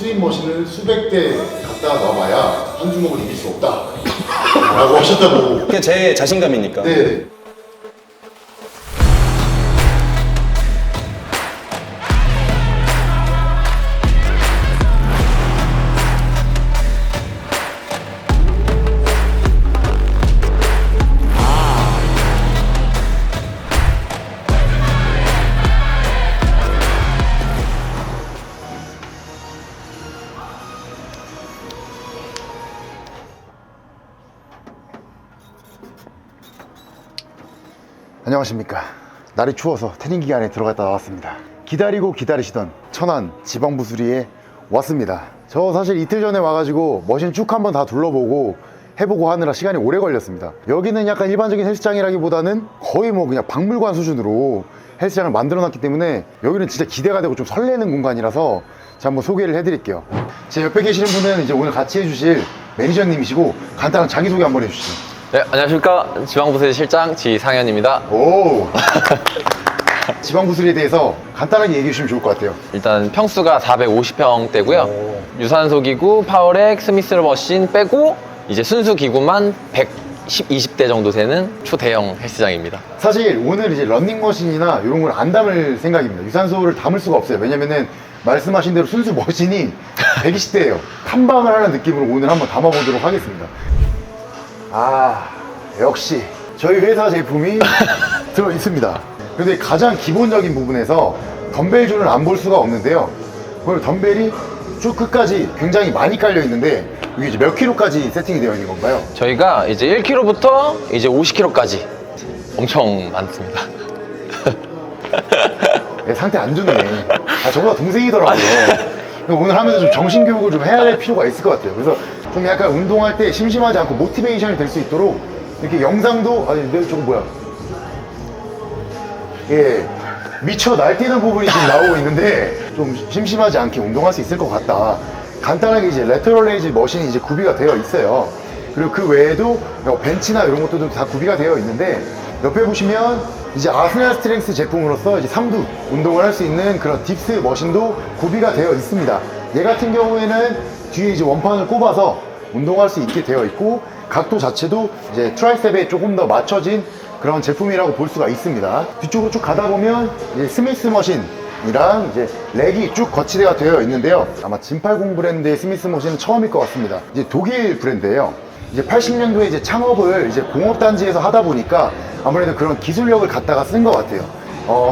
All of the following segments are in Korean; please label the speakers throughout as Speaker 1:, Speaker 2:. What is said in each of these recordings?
Speaker 1: 스윙 머신을 수백 대 갖다 놔봐야 한 주먹을 이길 수 없다 라고 하셨다고.
Speaker 2: 그게 제 자신감이니까.
Speaker 1: 네. 안녕하십니까. 날이 추워서 태닝 기간에 들어갔다 나왔습니다. 기다리고 기다리시던 천안 지방부수리에 왔습니다. 저 사실 이틀 전에 와가지고 머신 쭉 한번 다 둘러보고 해보고 하느라 시간이 오래 걸렸습니다. 여기는 약간 일반적인 헬스장이라기보다는 거의 뭐 그냥 박물관 수준으로 헬스장을 만들어 놨기 때문에 여기는 진짜 기대가 되고 좀 설레는 공간이라서 제가 한번 소개를 해드릴게요. 제 옆에 계시는 분은 이제 오늘 같이 해주실 매니저님이시고 간단한 자기소개 한번 해주시죠.
Speaker 3: 네, 안녕하십니까. 지방부서의 실장 지상현입니다.
Speaker 1: 오. 지방부술에 대해서 간단하게 얘기해 주시면 좋을 것 같아요.
Speaker 3: 일단 평수가 450평대고요. 유산소 기구, 파워렉, 스미스 머신 빼고 이제 순수 기구만 120대 정도 되는 초대형 헬스장입니다.
Speaker 1: 사실 오늘 이제 런닝머신이나 이런 걸 안 담을 생각입니다. 유산소를 담을 수가 없어요. 왜냐면은 말씀하신 대로 순수 머신이 120대예요. 탐방을 하는 느낌으로 오늘 한번 담아보도록 하겠습니다. 아, 역시 저희 회사 제품이 들어 있습니다. 근데 가장 기본적인 부분에서 덤벨줄을 안 볼 수가 없는데요. 그리고 덤벨이 쭉 끝까지 굉장히 많이 깔려 있는데 이게 이제 몇 킬로까지 세팅이 되어 있는 건가요?
Speaker 3: 저희가 이제 1kg부터 이제 50kg까지 엄청 많습니다.
Speaker 1: 네, 상태 안 좋네. 아, 저보다 동생이더라고요. 오늘 하면서 좀 정신교육을 좀 해야 될 필요가 있을 것 같아요. 그래서 좀 약간 운동할 때 심심하지 않고 모티베이션이 될 수 있도록 이렇게 영상도, 아니, 근데 저거 뭐야? 예, 미쳐 날뛰는 부분이 지금 나오고 있는데 좀 심심하지 않게 운동할 수 있을 것 같다. 간단하게 이제 레터럴 레이즈 머신이 이제 구비가 되어 있어요. 그리고 그 외에도 벤치나 이런 것들도 다 구비가 되어 있는데 옆에 보시면 이제 아스날 스트렝스 제품으로서 이제 3두 운동을 할 수 있는 그런 딥스 머신도 구비가 되어 있습니다. 얘 같은 경우에는 뒤에 이제 원판을 꼽아서 운동할 수 있게 되어 있고 각도 자체도 이제 트라이셉에 조금 더 맞춰진 그런 제품이라고 볼 수가 있습니다. 뒤쪽으로 쭉 가다 보면 이제 스미스 머신이랑 이제 렉이 쭉 거치대가 되어 있는데요. 아마 진팔공 브랜드의 스미스 머신은 처음일 것 같습니다. 이제 독일 브랜드예요. 이제 80년도에 이제 창업을 이제 공업단지에서 하다 보니까 아무래도 그런 기술력을 갖다가 쓴 것 같아요.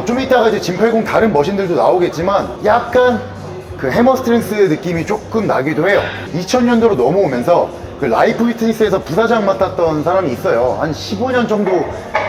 Speaker 1: 좀 이따가 이제 진팔공 다른 머신들도 나오겠지만 약간 그 해머 스트렝스 느낌이 조금 나기도 해요. 2000년도로 넘어오면서 그 라이프 피트니스에서 부사장 맡았던 사람이 있어요. 한 15년 정도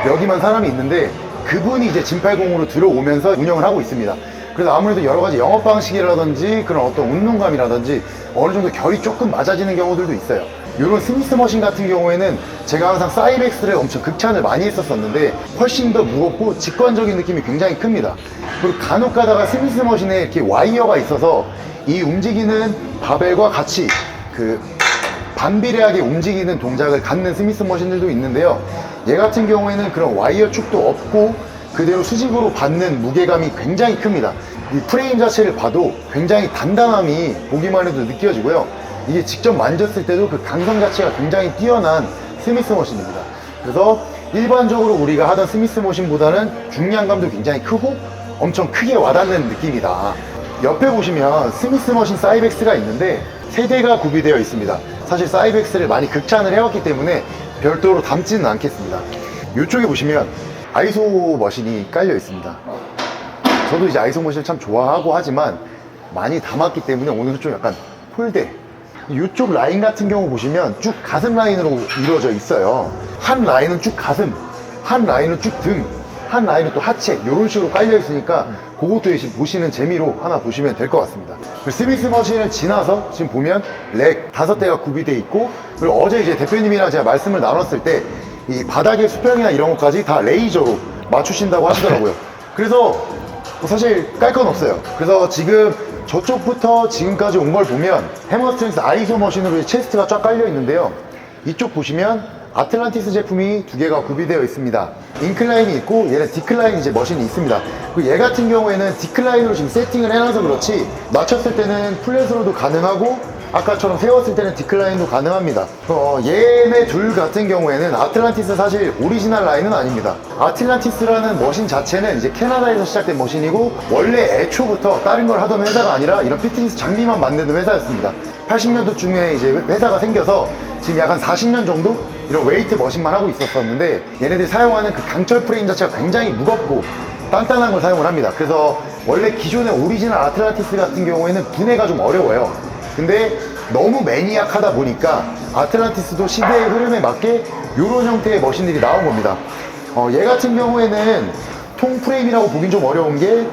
Speaker 1: 여기만 사람이 있는데 그분이 이제 진팔공으로 들어오면서 운영을 하고 있습니다. 그래서 아무래도 여러 가지 영업 방식이라든지 그런 어떤 운동감이라든지 어느 정도 결이 조금 맞아지는 경우들도 있어요. 이런 스미스 머신 같은 경우에는 제가 항상 사이벡스를 엄청 극찬을 많이 했었었는데 훨씬 더 무겁고 직관적인 느낌이 굉장히 큽니다. 그리고 간혹 가다가 스미스 머신에 이렇게 와이어가 있어서 이 움직이는 바벨과 같이 그 반비례하게 움직이는 동작을 갖는 스미스 머신들도 있는데요. 얘 같은 경우에는 그런 와이어 축도 없고 그대로 수직으로 받는 무게감이 굉장히 큽니다. 이 프레임 자체를 봐도 굉장히 단단함이 보기만 해도 느껴지고요. 이게 직접 만졌을 때도 그 강성 자체가 굉장히 뛰어난 스미스 머신입니다. 그래서 일반적으로 우리가 하던 스미스 머신보다는 중량감도 굉장히 크고 엄청 크게 와닿는 느낌이다. 옆에 보시면 스미스 머신 사이벡스가 있는데 세 대가 구비되어 있습니다. 사실 사이벡스를 많이 극찬을 해왔기 때문에 별도로 담지는 않겠습니다. 이쪽에 보시면 아이소 머신이 깔려 있습니다. 저도 이제 아이소 머신을 참 좋아하고 하지만 많이 담았기 때문에 오늘은 좀 약간 홀대. 이쪽 라인 같은 경우 보시면 쭉 가슴 라인으로 이루어져 있어요. 한 라인은 쭉 가슴, 한 라인은 쭉 등, 한 라인은 또 하체 이런 식으로 깔려 있으니까 그것도 이제 보시는 재미로 하나 보시면 될 것 같습니다. 스미스 머신을 지나서 지금 보면 렉 5대가 구비되어 있고 그리고 어제 이제 대표님이랑 제가 말씀을 나눴을 때 이 바닥의 수평이나 이런 것까지 다 레이저로 맞추신다고 하시더라고요. 그래서 사실 깔 건 없어요. 그래서 지금 저쪽부터 지금까지 온 걸 보면 해머 스트렝스 아이소 머신으로 체스트가 쫙 깔려 있는데요. 이쪽 보시면 아틀란티스 제품이 두 개가 구비되어 있습니다. 인클라인이 있고 얘는 디클라인 이제 머신이 있습니다. 그리고 얘 같은 경우에는 디클라인으로 지금 세팅을 해놔서 그렇지 낮췄을 때는 플랫으로도 가능하고 아까처럼 세웠을 때는 디클라인도 가능합니다. 얘네 둘 같은 경우에는 아틀란티스 사실 오리지널 라인은 아닙니다. 아틀란티스라는 머신 자체는 이제 캐나다에서 시작된 머신이고 원래 애초부터 다른 걸 하던 회사가 아니라 이런 피트니스 장비만 만드는 회사였습니다. 80년도 중에 이제 회사가 생겨서 지금 약 한 40년 정도 이런 웨이트 머신만 하고 있었었는데 얘네들이 사용하는 그 강철 프레임 자체가 굉장히 무겁고 단단한 걸 사용을 합니다. 그래서 원래 기존의 오리지널 아틀란티스 같은 경우에는 분해가 좀 어려워요. 근데 너무 매니악하다 보니까 아틀란티스도 시대의 흐름에 맞게 이런 형태의 머신들이 나온 겁니다. 얘 같은 경우에는 통 프레임이라고 보긴 좀 어려운 게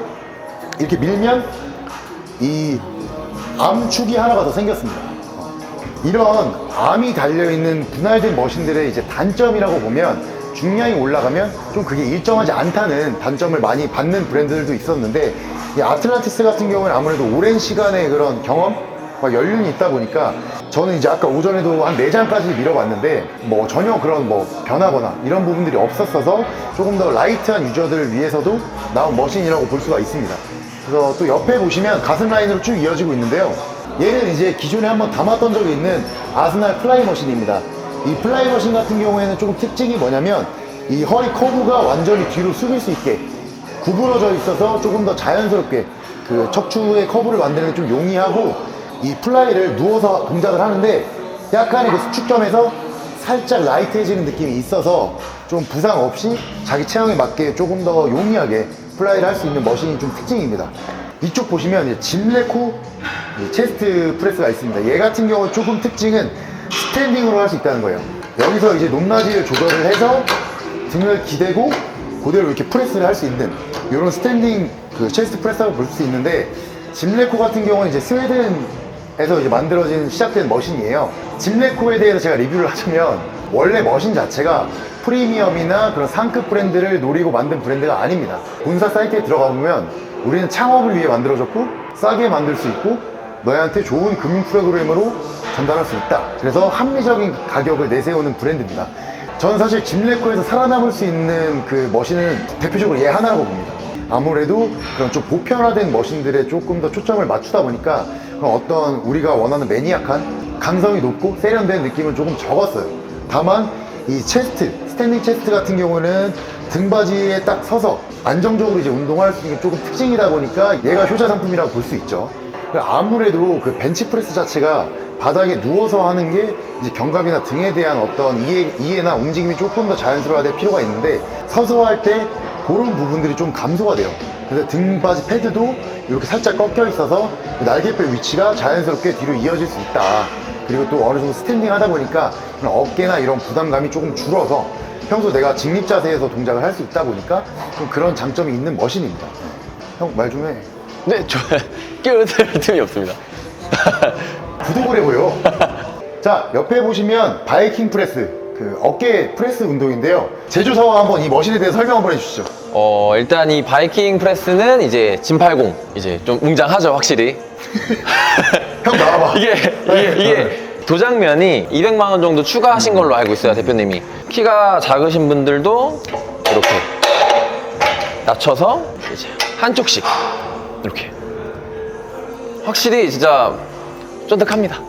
Speaker 1: 이렇게 밀면 이 암축이 하나가 더 생겼습니다. 이런 암이 달려있는 분할된 머신들의 이제 단점이라고 보면 중량이 올라가면 좀 그게 일정하지 않다는 단점을 많이 받는 브랜드들도 있었는데 이 아틀란티스 같은 경우는 아무래도 오랜 시간의 그런 경험 연륜이 있다 보니까 저는 이제 아까 오전에도 한 4장까지 밀어봤는데 뭐 전혀 그런 뭐 변하거나 이런 부분들이 없었어서 조금 더 라이트한 유저들을 위해서도 나온 머신이라고 볼 수가 있습니다. 그래서 또 옆에 보시면 가슴 라인으로 쭉 이어지고 있는데요. 얘는 이제 기존에 한번 담았던 적이 있는 아스날 플라이 머신입니다. 이 플라이 머신 같은 경우에는 조금 특징이 뭐냐면 이 허리 커브가 완전히 뒤로 숙일 수 있게 구부러져 있어서 조금 더 자연스럽게 그 척추의 커브를 만드는 게 좀 용이하고 이 플라이를 누워서 동작을 하는데 약간의 그 수축점에서 살짝 라이트해지는 느낌이 있어서 좀 부상 없이 자기 체형에 맞게 조금 더 용이하게 플라이를 할 수 있는 머신이 좀 특징입니다. 이쪽 보시면 이제 짐레코 체스트 프레스가 있습니다. 얘 같은 경우 조금 특징은 스탠딩으로 할 수 있다는 거예요. 여기서 이제 높낮이를 조절을 해서 등을 기대고 그대로 이렇게 프레스를 할 수 있는 이런 스탠딩 그 체스트 프레스라고 볼 수 있는데 짐레코 같은 경우는 이제 스웨덴에서 이제 만들어진 시작된 머신이에요. 짐레코에 대해서 제가 리뷰를 하자면 원래 머신 자체가 프리미엄이나 그런 상급 브랜드를 노리고 만든 브랜드가 아닙니다. 본사 사이트에 들어가 보면 우리는 창업을 위해 만들어졌고 싸게 만들 수 있고 너희한테 좋은 금융 프로그램으로 전달할 수 있다. 그래서 합리적인 가격을 내세우는 브랜드입니다. 저는 사실 짐레코에서 살아남을 수 있는 그 머신은 대표적으로 얘 하나라고 봅니다. 아무래도 그런 좀 보편화된 머신들에 조금 더 초점을 맞추다 보니까 그런 어떤 우리가 원하는 매니악한 강성이 높고 세련된 느낌은 조금 적었어요. 다만 이 체스트, 스탠딩 체스트 같은 경우는 등받이에 딱 서서 안정적으로 이제 운동할 수 있는 게 조금 특징이다 보니까 얘가 효자 상품이라고 볼 수 있죠. 아무래도 그 벤치프레스 자체가 바닥에 누워서 하는 게 이제 견갑이나 등에 대한 어떤 이해나 움직임이 조금 더 자연스러워야 될 필요가 있는데 서서 할 때 그런 부분들이 좀 감소가 돼요. 그래서 등받이 패드도 이렇게 살짝 꺾여 있어서 날개뼈 위치가 자연스럽게 뒤로 이어질 수 있다. 그리고 또 어느 정도 스탠딩 하다 보니까 어깨나 이런 부담감이 조금 줄어서 평소 내가 직립 자세에서 동작을 할 수 있다 보니까 좀 그런 장점이 있는 머신입니다. 형 말 좀 해.
Speaker 3: 네, 저 끼어들 틈이 없습니다.
Speaker 1: 구독을 해보요. 자, 옆에 보시면 바이킹 프레스, 그 어깨 프레스 운동인데요. 제조사와 한번 이 머신에 대해서 설명 한번 해주시죠.
Speaker 3: 일단 이 바이킹 프레스는 이제 짐80 이제 좀 웅장하죠, 확실히.
Speaker 1: 형 나와봐.
Speaker 3: 이게 도장면이 200만 원 정도 추가하신 걸로 알고 있어요, 대표님이. 키가 작으신 분들도 이렇게 낮춰서 이제 한쪽씩 이렇게. 확실히 진짜 쫀득합니다.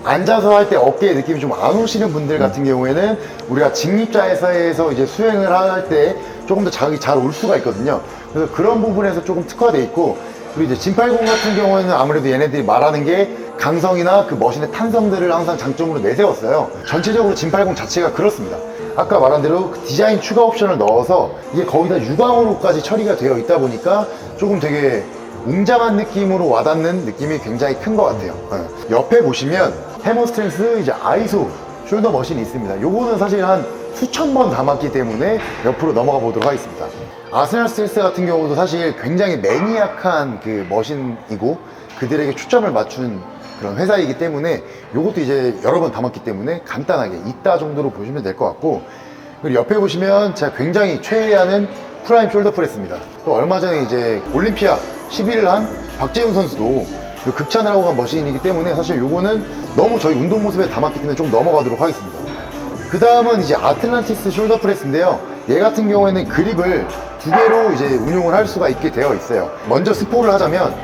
Speaker 1: 앉아서 할 때 어깨에 느낌이 좀 안 오시는 분들 같은 경우에는 우리가 직립자에서 이제 수행을 할 때 조금 더 자극이 잘 올 수가 있거든요. 그래서 그런 부분에서 조금 특화되어 있고, 그리고 이제 짐80 같은 경우에는 아무래도 얘네들이 말하는 게 강성이나 그 머신의 탄성들을 항상 장점으로 내세웠어요. 전체적으로 짐80 자체가 그렇습니다. 아까 말한 대로 그 디자인 추가 옵션을 넣어서 이게 거의 다 유광으로까지 처리가 되어 있다 보니까 조금 되게 웅장한 느낌으로 와닿는 느낌이 굉장히 큰 것 같아요. 옆에 보시면 해머스트렝스 이제 아이소 숄더 머신이 있습니다. 요거는 사실 한 수천 번 담았기 때문에 옆으로 넘어가 보도록 하겠습니다. 아스날 스텔스 같은 경우도 사실 굉장히 매니악한 그 머신이고 그들에게 초점을 맞춘 그런 회사이기 때문에 요것도 이제 여러 번 담았기 때문에 간단하게 있다 정도로 보시면 될 것 같고, 그리고 옆에 보시면 제가 굉장히 최애하는 프라임 숄더 프레스입니다. 또 얼마 전에 이제 올림피아 11을 한 박재훈 선수도 극찬을 하고 간 머신이기 때문에 사실 요거는 너무 저희 운동 모습에 담았기 때문에 좀 넘어가도록 하겠습니다. 그 다음은 이제 아틀란티스 숄더 프레스인데요. 얘 같은 경우에는 그립을 두 개로 이제 운용을 할 수가 있게 되어 있어요. 먼저 스포를 하자면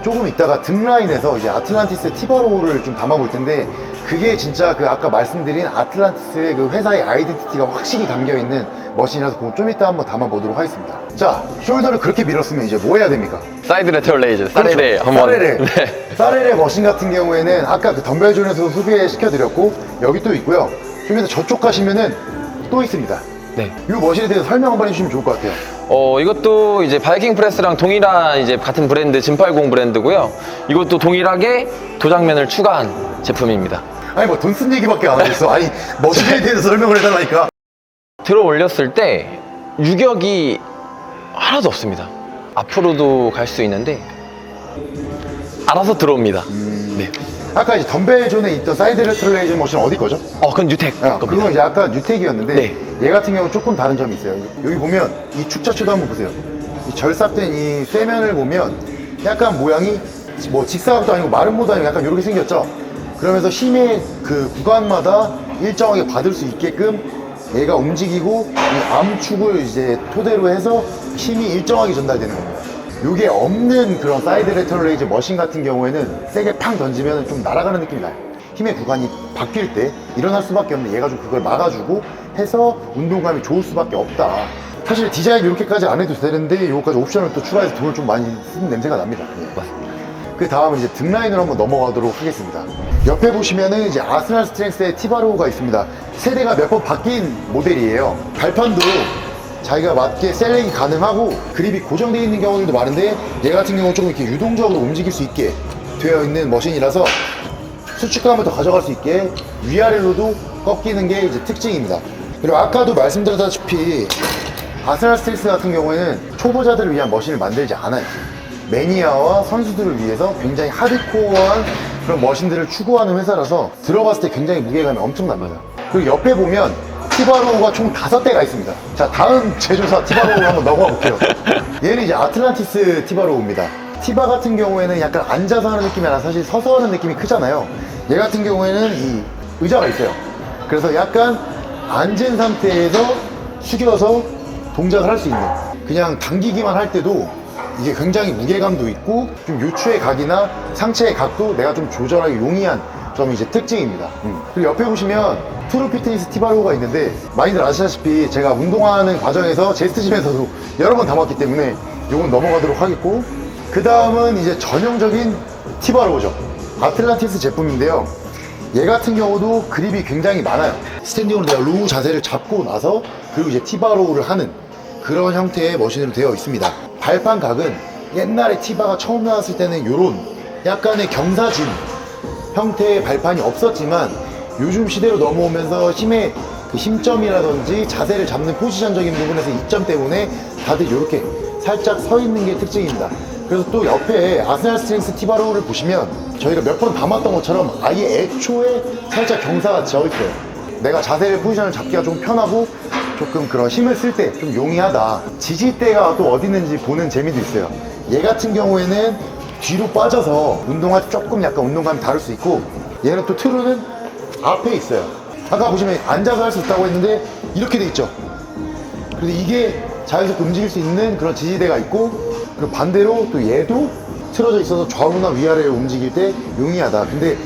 Speaker 1: 조금 있다가 등 라인에서 이제 아틀란티스 티바로우를 좀 담아볼 텐데, 그게 진짜 그 아까 말씀드린 아틀란티스의 그 회사의 아이덴티티가 확실히 담겨있는 머신이라서 그거 좀 이따 한번 담아보도록 하겠습니다. 자, 숄더를 그렇게 밀었으면 이제 뭐 해야 됩니까?
Speaker 3: 사이드 레터럴 레이즈, 사레레 한번.
Speaker 1: 사레레.
Speaker 3: 네.
Speaker 1: 사레레 머신 같은 경우에는 아까 그 덤벨존에서 소개시켜드렸고, 여기 또 있고요. 좀 이따 저쪽 가시면은 또 있습니다.
Speaker 3: 네.
Speaker 1: 이 머신에 대해서 설명 한번 해주시면 좋을 것 같아요.
Speaker 3: 이것도 이제 바이킹 프레스랑 동일한 이제 같은 브랜드 진팔공 브랜드고요. 이것도 동일하게 도장면을 추가한 제품입니다.
Speaker 1: 아니 뭐 돈 쓴 얘기밖에 안 하고 있어. 아니 머신에 대해서 설명을 해달라니까.
Speaker 3: 들어 올렸을 때 유격이 하나도 없습니다. 앞으로도 갈 수 있는데 알아서 들어옵니다. 네.
Speaker 1: 아까 이제 덤벨존에 있던 사이드 레트롤레이즈 머신 어디 거죠?
Speaker 3: 그건 뉴텍 겁니다.
Speaker 1: 그건 이제 아까 뉴텍이었는데,
Speaker 3: 네.
Speaker 1: 얘 같은 경우는 조금 다른 점이 있어요. 여기 보면 이 축자추도 한번 보세요. 이 절삭된 이 쇠면을 보면 약간 모양이 뭐 직사각도 아니고 마름모도 아니고 약간 이렇게 생겼죠. 그러면서 힘의 그 구간마다 일정하게 받을 수 있게끔 얘가 움직이고 이 암축을 이제 토대로 해서 힘이 일정하게 전달되는 겁니다. 요게 없는 그런 사이드 레터럴레이즈 머신 같은 경우에는 세게 팡 던지면 좀 날아가는 느낌이 나요. 힘의 구간이 바뀔 때 일어날 수밖에 없는데 얘가 좀 그걸 막아주고 해서 운동감이 좋을 수밖에 없다. 사실 디자인 이렇게까지 안 해도 되는데 요거까지 옵션을 또 추가해서 돈을 좀 많이 쓰는 냄새가 납니다.
Speaker 3: 맞습니다.
Speaker 1: 그 다음은 이제 등 라인으로 한번 넘어가도록 하겠습니다. 옆에 보시면은 이제 아스날 스트렝스의 티바로우가 있습니다. 세대가 몇 번 바뀐 모델이에요. 발판도 자기가 맞게 셀렉이 가능하고 그립이 고정되어 있는 경우들도 많은데, 얘 같은 경우는 조금 이렇게 유동적으로 움직일 수 있게 되어 있는 머신이라서 수축감을 더 가져갈 수 있게 위아래로도 꺾이는 게 이제 특징입니다. 그리고 아까도 말씀드렸다시피 아스날 스트렝스 같은 경우에는 초보자들을 위한 머신을 만들지 않아요. 매니아와 선수들을 위해서 굉장히 하드코어한 그런 머신들을 추구하는 회사라서 들어봤을 때 굉장히 무게감이 엄청납니다. 그리고 옆에 보면 티바로우가 총 5대가 있습니다. 자, 다음 제조사 티바로우 한번 넘어가 볼게요. 얘는 이제 아틀란티스 티바로우입니다. 티바 같은 경우에는 약간 앉아서 하는 느낌이 아니라 사실 서서 하는 느낌이 크잖아요. 얘 같은 경우에는 이 의자가 있어요. 그래서 약간 앉은 상태에서 숙여서 동작을 할 수 있는, 그냥 당기기만 할 때도 이게 굉장히 무게감도 있고 좀 요추의 각이나 상체의 각도 내가 좀 조절하기 용이한 점이 이제 특징입니다. 그리고 옆에 보시면 트루 피트니스 티바로우가 있는데, 많이들 아시다시피 제가 운동하는 과정에서 제스트짐에서도 여러 번 담았기 때문에 이건 넘어가도록 하겠고, 그 다음은 이제 전형적인 티바로우죠. 아틀란티스 제품인데요. 얘 같은 경우도 그립이 굉장히 많아요. 스탠딩으로 내가 로우 자세를 잡고 나서 그리고 이제 티바로우를 하는 그런 형태의 머신으로 되어 있습니다. 발판 각은 옛날에 티바가 처음 나왔을 때는 이런 약간의 경사진 형태의 발판이 없었지만, 요즘 시대로 넘어오면서 힘의 그 힘점이라든지 자세를 잡는 포지션적인 부분에서 이점 때문에 다들 이렇게 살짝 서 있는 게 특징입니다. 그래서 또 옆에 아스날 스트렝스 티바로우를 보시면 저희가 몇 번 담았던 것처럼 아예 애초에 살짝 경사가 지어 있어요. 내가 자세를 포지션을 잡기가 좀 편하고 조금 그런 힘을 쓸 때 좀 용이하다. 지지대가 또 어디 있는지 보는 재미도 있어요. 얘 같은 경우에는 뒤로 빠져서 운동할 때 조금 약간 운동감이 다를 수 있고, 얘는 또 트루는 앞에 있어요. 아까 보시면 앉아서 할 수 있다고 했는데 이렇게 돼 있죠. 그래서 이게 자연스럽게 움직일 수 있는 그런 지지대가 있고, 그리고 반대로 또 얘도 틀어져 있어서 좌우나 위아래를 움직일 때 용이하다. 근데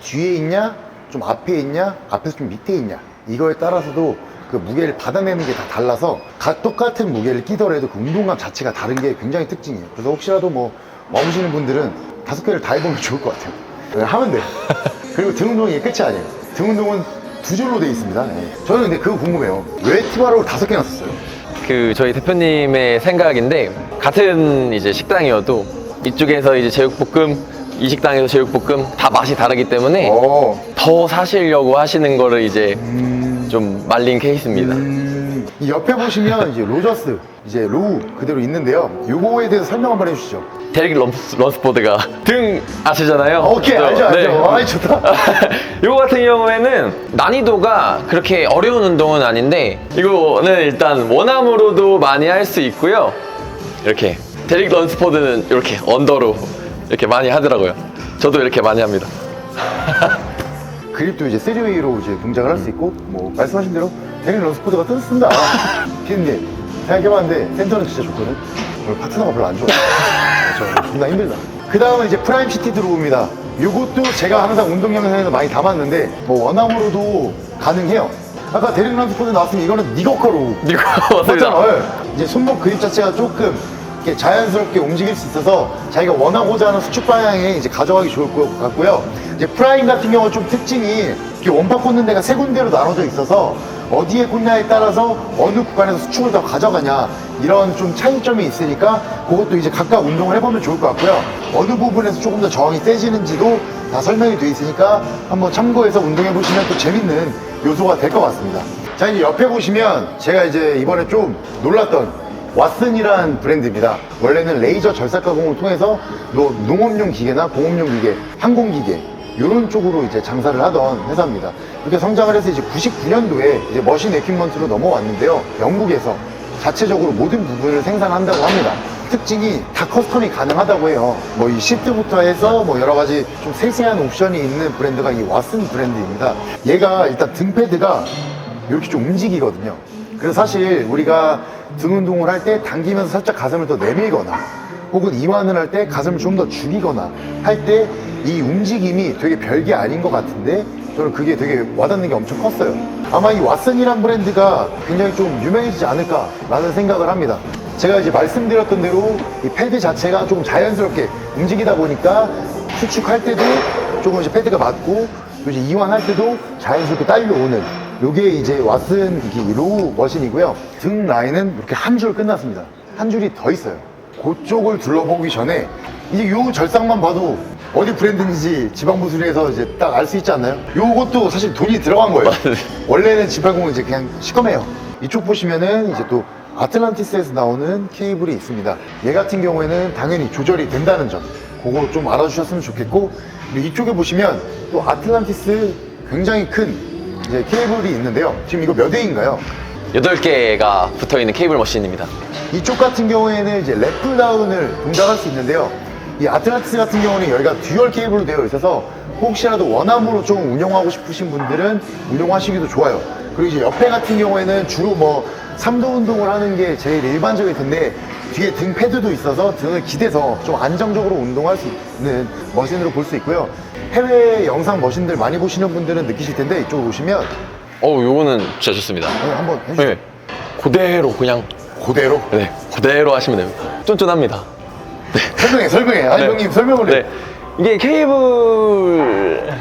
Speaker 1: 뒤에 있냐, 좀 앞에 있냐, 앞에서 좀 밑에 있냐, 이거에 따라서도 그 무게를 받아내는 게 다 달라서 똑같은 무게를 끼더라도 그 운동감 자체가 다른 게 굉장히 특징이에요. 그래서 혹시라도 뭐 와보시는 분들은 5개를 다 해보면 좋을 것 같아요. 네, 하면 돼요. 그리고 등 운동이 끝이 아니에요. 등 운동은 2줄로 되어 있습니다. 네. 저는 근데 그거 궁금해요. 왜 티바로우를 5개나 썼어요?
Speaker 3: 저희 대표님의 생각인데, 같은 이제 식당이어도 이쪽에서 이제 제육볶음, 이 식당에서 제육볶음 다 맛이 다르기 때문에 더 사시려고 하시는 거를 이제 좀 말린 케이스입니다.
Speaker 1: 이 옆에 보시면 이제 로저스, 이제 로우 그대로 있는데요. 요거에 대해서 설명 한번 해주시죠.
Speaker 3: 데릭 런스포드가 등 아시잖아요.
Speaker 1: 오케이,
Speaker 3: 그죠?
Speaker 1: 알죠.
Speaker 3: 네.
Speaker 1: 아이, 좋다.
Speaker 3: 이거 같은 경우에는 난이도가 그렇게 어려운 운동은 아닌데, 이거는 일단 원암으로도 많이 할 수 있고요. 이렇게 데릭 런스포드는 이렇게 언더로 이렇게 많이 하더라고요. 저도 이렇게 많이 합니다.
Speaker 1: 그립도 이제 3웨이로 이제 동작을 할 수 있고, 뭐, 말씀하신 대로 데릭 런스포드가 뜯습니다. 피디님, 생각해봤는데 센터는 진짜 좋거든. 오늘 파트너가 별로 안 좋아. 저 존나 힘들다. 그 다음은 이제 프라임 시티 들어옵니다. 이것도 제가 항상 운동 영상에서 많이 담았는데, 뭐, 원암으로도 가능해요. 아까 데릭 런스포드 나왔으면 이거는 니거커로.
Speaker 3: 맞습니다.
Speaker 1: 맞잖아요. 이제 손목 그립 자체가 조금 이렇게 자연스럽게 움직일 수 있어서 자기가 원하고자 하는 수축 방향에 이제 가져가기 좋을 것 같고요. 이제 프라임 같은 경우는 좀 특징이 이렇게 원파 꽂는 데가 세 군데로 나눠져 있어서 어디에 꽂냐에 따라서 어느 구간에서 수축을 더 가져가냐 이런 좀 차이점이 있으니까 그것도 이제 각각 운동을 해보면 좋을 것 같고요. 어느 부분에서 조금 더 저항이 세지는지도 다 설명이 되어 있으니까 한번 참고해서 운동해 보시면 또 재밌는 요소가 될 것 같습니다. 자, 이제 옆에 보시면 제가 이제 이번에 좀 놀랐던 왓슨이라는 브랜드입니다. 원래는 레이저 절삭 가공을 통해서 농업용 기계나 공업용 기계, 항공기계 이런 쪽으로 이제 장사를 하던 회사입니다. 이렇게 성장을 해서 이제 99년도에 이제 머신 에퀴먼트로 넘어왔는데요. 영국에서 자체적으로 모든 부분을 생산한다고 합니다. 특징이 다 커스텀이 가능하다고 해요. 뭐 이 시트부터 해서 뭐 여러 가지 좀 세세한 옵션이 있는 브랜드가 이 왓슨 브랜드입니다. 얘가 일단 등 패드가 이렇게 좀 움직이거든요. 그래서 사실 우리가 등 운동을 할 때 당기면서 살짝 가슴을 더 내밀거나 혹은 이완을 할 때 가슴을 좀 더 죽이거나 할 때 이 움직임이 되게 별게 아닌 것 같은데 저는 그게 되게 와닿는 게 엄청 컸어요. 아마 이 왓슨이란 브랜드가 굉장히 좀 유명해지지 않을까라는 생각을 합니다. 제가 이제 말씀드렸던 대로 이 패드 자체가 좀 자연스럽게 움직이다 보니까 수축할 때도 조금 이제 패드가 맞고 이제 이완할 때도 자연스럽게 딸려오는 요게 이제 왓슨 이 로우 머신이고요. 등 라인은 이렇게 한 줄 끝났습니다. 한 줄이 더 있어요. 그쪽을 둘러보기 전에 이제 요 절삭만 봐도 어디 브랜드인지 지방부수리에서 이제 딱 알 수 있지 않나요? 요것도 사실 돈이 들어간 거예요. 원래는 G80은 이제 그냥 시커매요. 이쪽 보시면은 이제 또 아틀란티스에서 나오는 케이블이 있습니다. 얘 같은 경우에는 당연히 조절이 된다는 점, 그거 좀 알아주셨으면 좋겠고, 그리고 이쪽에 보시면 또 아틀란티스 굉장히 큰 이제 케이블이 있는데요. 지금 이거 몇 회인가요?
Speaker 3: 8개가 붙어있는 케이블 머신입니다.
Speaker 1: 이쪽 같은 경우에는 이제 랩풀다운을 동작할 수 있는데요. 이 아틀란티스 같은 경우는 여기가 듀얼 케이블로 되어 있어서 혹시라도 원암으로 좀 운영하고 싶으신 분들은 운영하시기도 좋아요. 그리고 이제 옆에 같은 경우에는 주로 뭐 3도 운동을 하는 게 제일 일반적일 텐데 뒤에 등 패드도 있어서 등을 기대서 좀 안정적으로 운동할 수 있는 머신으로 볼 수 있고요. 해외 영상 머신들 많이 보시는 분들은 느끼실 텐데 이쪽으로 오시면
Speaker 3: 요거는 진짜 좋습니다.
Speaker 1: 한번 해주세요.
Speaker 3: 네. 그대로 그냥
Speaker 1: 그대로
Speaker 3: 네, 그대로 하시면 됩니다. 쫀쫀합니다.
Speaker 1: 설명해. 아니
Speaker 3: 네.
Speaker 1: 형님 설명을 해.
Speaker 3: 네. 이게 케이블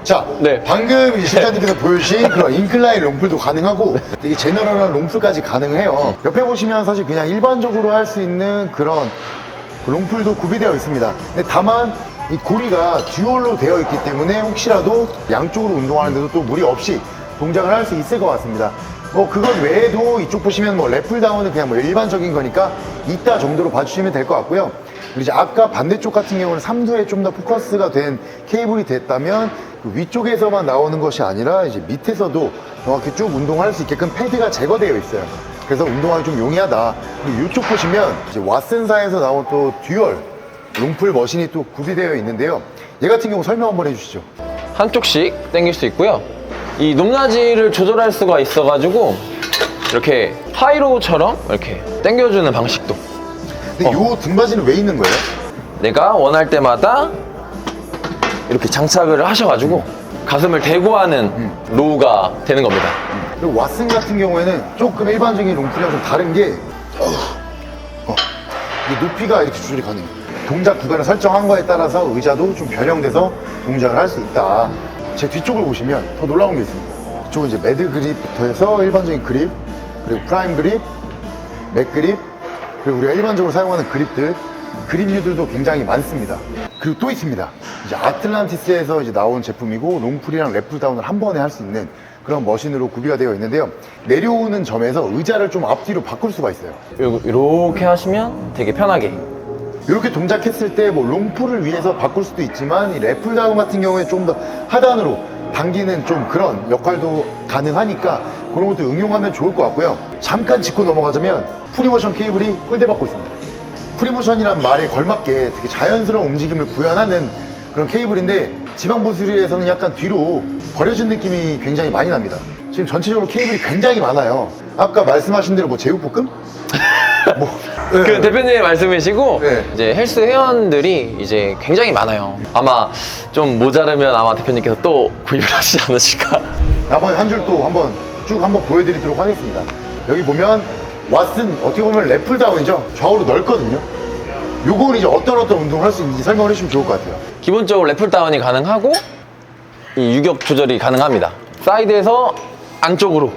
Speaker 1: 자,
Speaker 3: 네.
Speaker 1: 방금 이제 실장님께서 보여주신 그런 인클라인 롱풀도 가능하고 되게 제너럴한 롱풀까지 가능해요. 옆에 보시면 사실 그냥 일반적으로 할 수 있는 그런 롱풀도 구비되어 있습니다. 근데 다만 이 고리가 듀얼로 되어 있기 때문에 혹시라도 양쪽으로 운동하는데도 또 무리 없이 동작을 할 수 있을 것 같습니다. 뭐 그것 외에도 이쪽 보시면 뭐 랩풀다운은 그냥 뭐 일반적인 거니까 이따 정도로 봐주시면 될 것 같고요. 그리고 이제 아까 반대쪽 같은 경우는 3두에 좀 더 포커스가 된 케이블이 됐다면 그 위쪽에서만 나오는 것이 아니라 이제 밑에서도 정확히 쭉 운동할 수 있게끔 패드가 제거되어 있어요. 그래서 운동하기 좀 용이하다. 그리고 이쪽 보시면 이제 왓슨사에서 나온 또 듀얼 롱풀 머신이 또 구비되어 있는데요. 얘 같은 경우 설명 한번 해주시죠.
Speaker 3: 한쪽씩 당길 수 있고요. 이 높낮이를 조절할 수가 있어가지고 이렇게 하이로우처럼 이렇게 당겨주는 방식도
Speaker 1: 근데 요 등받이는 왜 있는 거예요?
Speaker 3: 내가 원할 때마다 이렇게 장착을 하셔가지고 가슴을 대고 하는 로우가 되는 겁니다.
Speaker 1: 그리고 왓슨 같은 경우에는 조금 일반적인 롱풀이랑 좀 다른 게 이 높이가 이렇게 조절이 가능해요. 동작 구간을 설정한 거에 따라서 의자도 좀 변형돼서 동작을 할 수 있다. 제 뒤쪽을 보시면 더 놀라운 게 있습니다. 이쪽은 이제 매드 그립부터 해서 일반적인 그립, 그리고 프라임 그립, 맥 그립, 그리고 우리가 일반적으로 사용하는 그립들, 그립류들도 굉장히 많습니다. 그리고 또 있습니다. 이제 아틀란티스에서 이제 나온 제품이고 롱풀이랑 랩풀다운을 한 번에 할 수 있는 그런 머신으로 구비가 되어 있는데요. 내려오는 점에서 의자를 좀 앞뒤로 바꿀 수가 있어요.
Speaker 3: 이렇게 하시면 되게 편하게.
Speaker 1: 이렇게 동작했을 때 뭐 롱풀을 위해서 바꿀 수도 있지만 이 랩풀다운 같은 경우에 좀 더 하단으로 당기는 좀 그런 역할도 가능하니까 그런 것도 응용하면 좋을 것 같고요. 잠깐 짚고 넘어가자면 프리모션 케이블이 홀대받고 있습니다. 프리모션이란 말에 걸맞게 되게 자연스러운 움직임을 구현하는 그런 케이블인데 지방보수리에서는 약간 뒤로 버려진 느낌이 굉장히 많이 납니다. 지금 전체적으로 케이블이 굉장히 많아요. 아까 말씀하신 대로 뭐 제육볶음? 뭐, 네.
Speaker 3: 그 대표님의 말씀이시고
Speaker 1: 네.
Speaker 3: 이제 헬스 회원들이 이제 굉장히 많아요. 아마 좀 모자르면 아마 대표님께서 또 구입을 하시지 않으실까.
Speaker 1: 나머지 한 줄 또 한번 쭉 한번 보여드리도록 하겠습니다. 여기 보면 왓슨 어떻게 보면 랩풀다운이죠. 좌우로 넓거든요. 요거는 이제 어떤 운동을 할 수 있는지 설명을 해주시면 좋을 것 같아요.
Speaker 3: 기본적으로 래플 다운이 가능하고 이 유격 조절이 가능합니다. 사이드에서 안쪽으로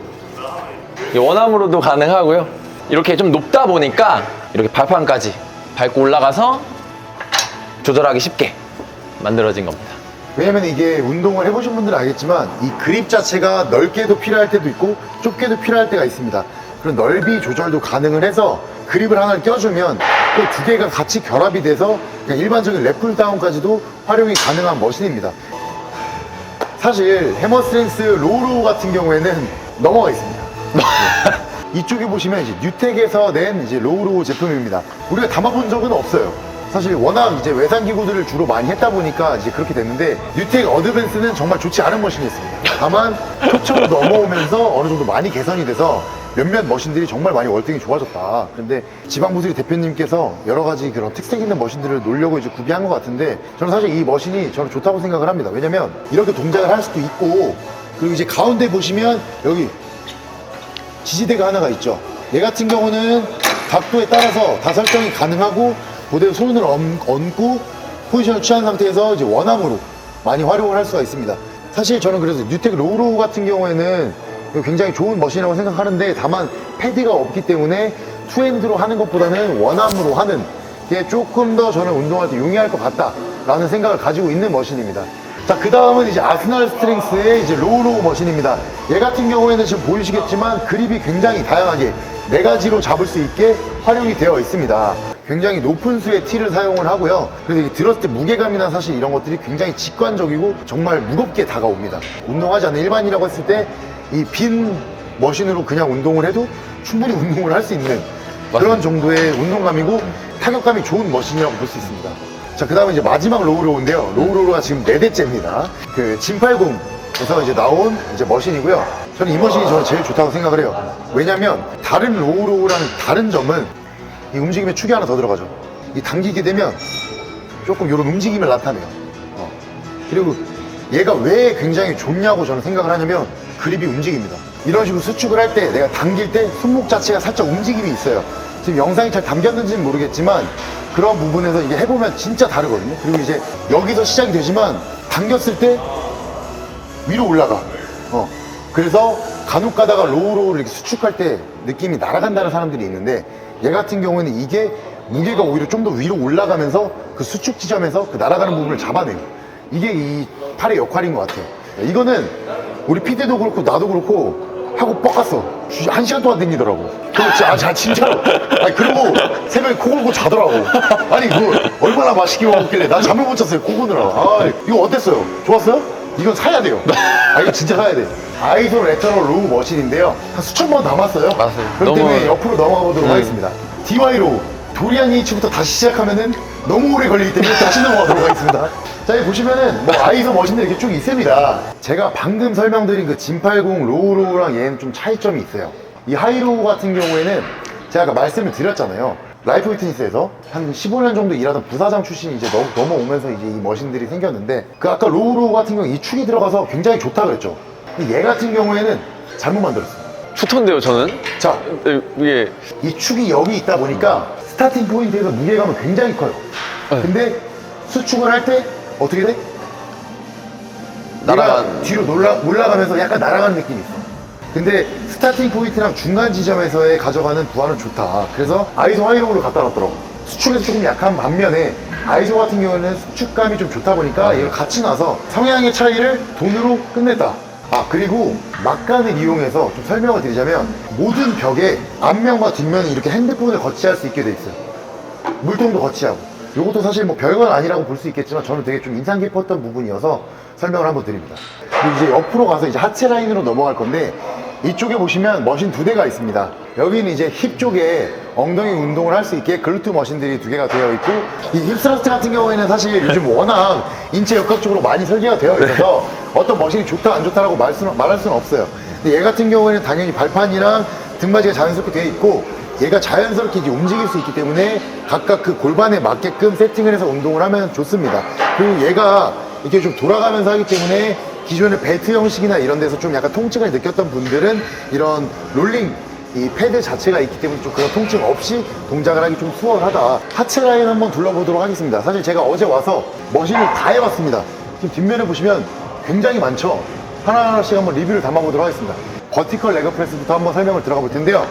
Speaker 3: 이 원암으로도 가능하고요. 이렇게 좀 높다 보니까 이렇게 발판까지 밟고 올라가서 조절하기 쉽게 만들어진 겁니다.
Speaker 1: 왜냐면 이게 운동을 해보신 분들은 알겠지만 이 그립 자체가 넓게도 필요할 때도 있고 좁게도 필요할 때가 있습니다. 그런 넓이 조절도 가능을 해서 그립을 하나를 껴주면 또 두 개가 같이 결합이 돼서 그냥 일반적인 랩풀 다운까지도 활용이 가능한 머신입니다. 사실 해머스트렝스 로우로우 같은 경우에는 넘어가 있습니다. 이쪽에 보시면 이제 뉴텍에서 낸 이제 로우로우 제품입니다. 우리가 담아본 적은 없어요. 사실 워낙 이제 외산 기구들을 주로 많이 했다 보니까 이제 그렇게 됐는데 뉴텍 어드밴스는 정말 좋지 않은 머신이었습니다. 다만 초점으로 넘어오면서 어느 정도 많이 개선이 돼서 몇몇 머신들이 정말 많이 월등히 좋아졌다. 그런데 지방부수리 대표님께서 여러 가지 그런 특색 있는 머신들을 놓으려고 이제 구비한 것 같은데 저는 사실 이 머신이 저는 좋다고 생각을 합니다. 왜냐면 이렇게 동작을 할 수도 있고 그리고 이제 가운데 보시면 여기 지지대가 하나가 있죠. 얘 같은 경우는 각도에 따라서 다 설정이 가능하고 그대로 손을 얹고 포지션을 취한 상태에서 이제 원암으로 많이 활용을 할 수가 있습니다. 사실 저는 그래서 뉴텍 로우로우 같은 경우에는 굉장히 좋은 머신이라고 생각하는데 다만 패드가 없기 때문에 투핸드로 하는 것보다는 원암으로 하는 게 조금 더 저는 운동할 때 용이할 것 같다라는 생각을 가지고 있는 머신입니다. 자, 그 다음은 이제 아스날 스트렝스의 이제 로우로우 머신입니다. 얘 같은 경우에는 지금 보이시겠지만 그립이 굉장히 다양하게 4가지로 잡을 수 있게 활용이 되어 있습니다. 굉장히 높은 수의 티를 사용을 하고요. 그래서 이게 들었을 때 무게감이나 사실 이런 것들이 굉장히 직관적이고 정말 무겁게 다가옵니다. 운동하지 않는 일반이라고 했을 때 이 빈 머신으로 그냥 운동을 해도 충분히 운동을 할 수 있는 그런 정도의 운동감이고 타격감이 좋은 머신이라고 볼 수 있습니다. 자, 그 다음에 이제 마지막 로우로우인데요. 로우로우가 지금 4대째입니다. 그 진팔공에서 이제 나온 이제 머신이고요. 저는 이 머신이 저는 제일 좋다고 생각을 해요. 왜냐면 다른 로우로우랑 다른 점은 이 움직임에 축이 하나 더 들어가죠. 이 당기게 되면 조금 이런 움직임을 나타내요. 그리고 얘가 왜 굉장히 좋냐고 저는 생각을 하냐면 그립이 움직입니다. 이런 식으로 수축을 할 때 내가 당길 때 손목 자체가 살짝 움직임이 있어요. 지금 영상이 잘 담겼는지는 모르겠지만 그런 부분에서 이게 해보면 진짜 다르거든요. 그리고 이제 여기서 시작이 되지만 당겼을 때 위로 올라가. 그래서 간혹 가다가 로우로우를 이렇게 수축할 때 느낌이 날아간다는 사람들이 있는데 얘 같은 경우에는 이게 무게가 오히려 좀 더 위로 올라가면서 그 수축 지점에서 그 날아가는 부분을 잡아내요. 이게 이 팔의 역할인 것 같아요. 이거는 우리 피디도 그렇고 나도 그렇고 하고 뻑갔어. 1시간 동안 댕기더라고. 그렇지. 진짜로. 아니, 그리고 새벽에 코 골고 자더라고. 아니, 얼마나 맛있게 먹었길래 나 잠을 못 잤어요. 코 고느라. 이거 어땠어요? 좋았어요? 이건 사야 돼요. 이거 진짜 사야 돼. 아이소 레터럴 로우 머신인데요. 한 수천 번 남았어요.
Speaker 3: 맞아요.
Speaker 1: 그렇기 때문에 옆으로 넘어가 보도록 하겠습니다. DY로 도리안 H부터 다시 시작하면은 너무 오래 걸리기 때문에 다시 넘어가도록 하겠습니다. 자, 여기 보시면은 뭐 아이소 머신들이 이렇게 쭉 있습니다. 제가 방금 설명드린 그 진팔공 로우로우랑 얘는 좀 차이점이 있어요. 이 하이로우 같은 경우에는 제가 아까 말씀을 드렸잖아요. 라이프 피트니스에서 한 15년 정도 일하던 부사장 출신이 이제 넘어오면서 이제 이 머신들이 생겼는데 그 아까 로우로우 같은 경우 이 축이 들어가서 굉장히 좋다 그랬죠. 근데 얘 같은 경우에는 잘못 만들었어요.
Speaker 3: 좋던데요, 저는?
Speaker 1: 자,
Speaker 3: 이게
Speaker 1: 이 축이 여기 있다 보니까 스타팅 포인트에서 무게감은 굉장히 커요. 근데 수축을 할 때 어떻게 돼? 얘가 뒤로 올라가면서 약간 날아가는 느낌이 있어. 근데 스타팅 포인트랑 중간 지점에서의 가져가는 부하는 좋다. 그래서 아이소 하이로우를 갖다 놨더라고. 수축에서 조금 약한 반면에 아이소 같은 경우에는 수축감이 좀 좋다 보니까 얘가 같이 나서 성향의 차이를 돈으로 끝냈다. 그리고 막간을 이용해서 좀 설명을 드리자면 모든 벽에 앞면과 뒷면이 이렇게 핸드폰을 거치할 수 있게 돼 있어요. 물통도 거치하고. 이것도 사실 뭐 별건 아니라고 볼 수 있겠지만 저는 되게 좀 인상 깊었던 부분이어서 설명을 한번 드립니다. 그리고 이제 옆으로 가서 이제 하체 라인으로 넘어갈 건데 이쪽에 보시면 머신 2대가 있습니다. 여기는 이제 힙 쪽에 엉덩이 운동을 할 수 있게 글루트 머신들이 2개가 되어 있고, 이 힙스러스트 같은 경우에는 사실 요즘 워낙 인체 역학적으로 많이 설계가 되어 있어서 어떤 머신이 좋다 안 좋다라고 말할 수는 없어요. 근데 얘 같은 경우에는 당연히 발판이랑 등받이가 자연스럽게 되어 있고, 얘가 자연스럽게 이제 움직일 수 있기 때문에 각각 그 골반에 맞게끔 세팅을 해서 운동을 하면 좋습니다. 그리고 얘가 이렇게 좀 돌아가면서 하기 때문에 기존의 벨트 형식이나 이런 데서 좀 약간 통증을 느꼈던 분들은 이런 롤링 이 패드 자체가 있기 때문에 좀 그런 통증 없이 동작을 하기 좀 수월하다. 하체 라인 한번 둘러보도록 하겠습니다. 사실 제가 어제 와서 머신을 다 해봤습니다. 지금 뒷면에 보시면 굉장히 많죠. 하나하나씩 한번 리뷰를 담아보도록 하겠습니다. 버티컬 레그 프레스부터 한번 설명을 들어가 볼 텐데요.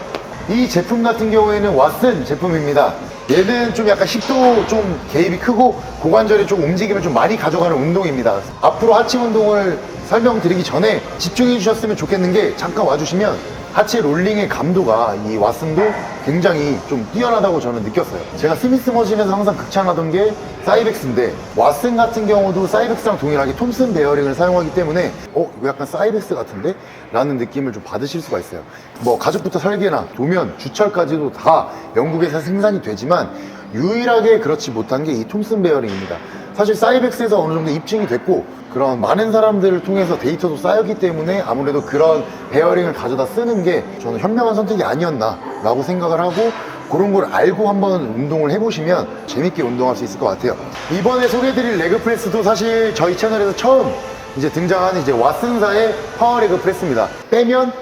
Speaker 1: 이 제품 같은 경우에는 왓슨 제품입니다. 얘는 좀 약간 힙도 좀 개입이 크고 고관절이 좀 움직임을 좀 많이 가져가는 운동입니다. 앞으로 하체 운동을 설명드리기 전에 집중해 주셨으면 좋겠는 게, 잠깐 와주시면 하체 롤링의 감도가 이 왓슨도 굉장히 좀 뛰어나다고 저는 느꼈어요. 제가 스미스 머신에서 항상 극찬하던 게 사이벡스인데, 왓슨 같은 경우도 사이벡스랑 동일하게 톰슨 베어링을 사용하기 때문에 이거 약간 사이벡스 같은데? 라는 느낌을 좀 받으실 수가 있어요. 뭐 가죽부터 설계나 도면, 주철까지도 다 영국에서 생산이 되지만 유일하게 그렇지 못한 게 이 톰슨 베어링입니다. 사실 사이벡스에서 어느 정도 입증이 됐고 그런 많은 사람들을 통해서 데이터도 쌓였기 때문에 아무래도 그런 베어링을 가져다 쓰는 게 저는 현명한 선택이 아니었나 라고 생각을 하고, 그런 걸 알고 한번 운동을 해보시면 재밌게 운동할 수 있을 것 같아요. 이번에 소개해드릴 레그 프레스도 사실 저희 채널에서 처음 이제 등장한 이제 왓슨사의 파워 레그 프레스입니다. 빼면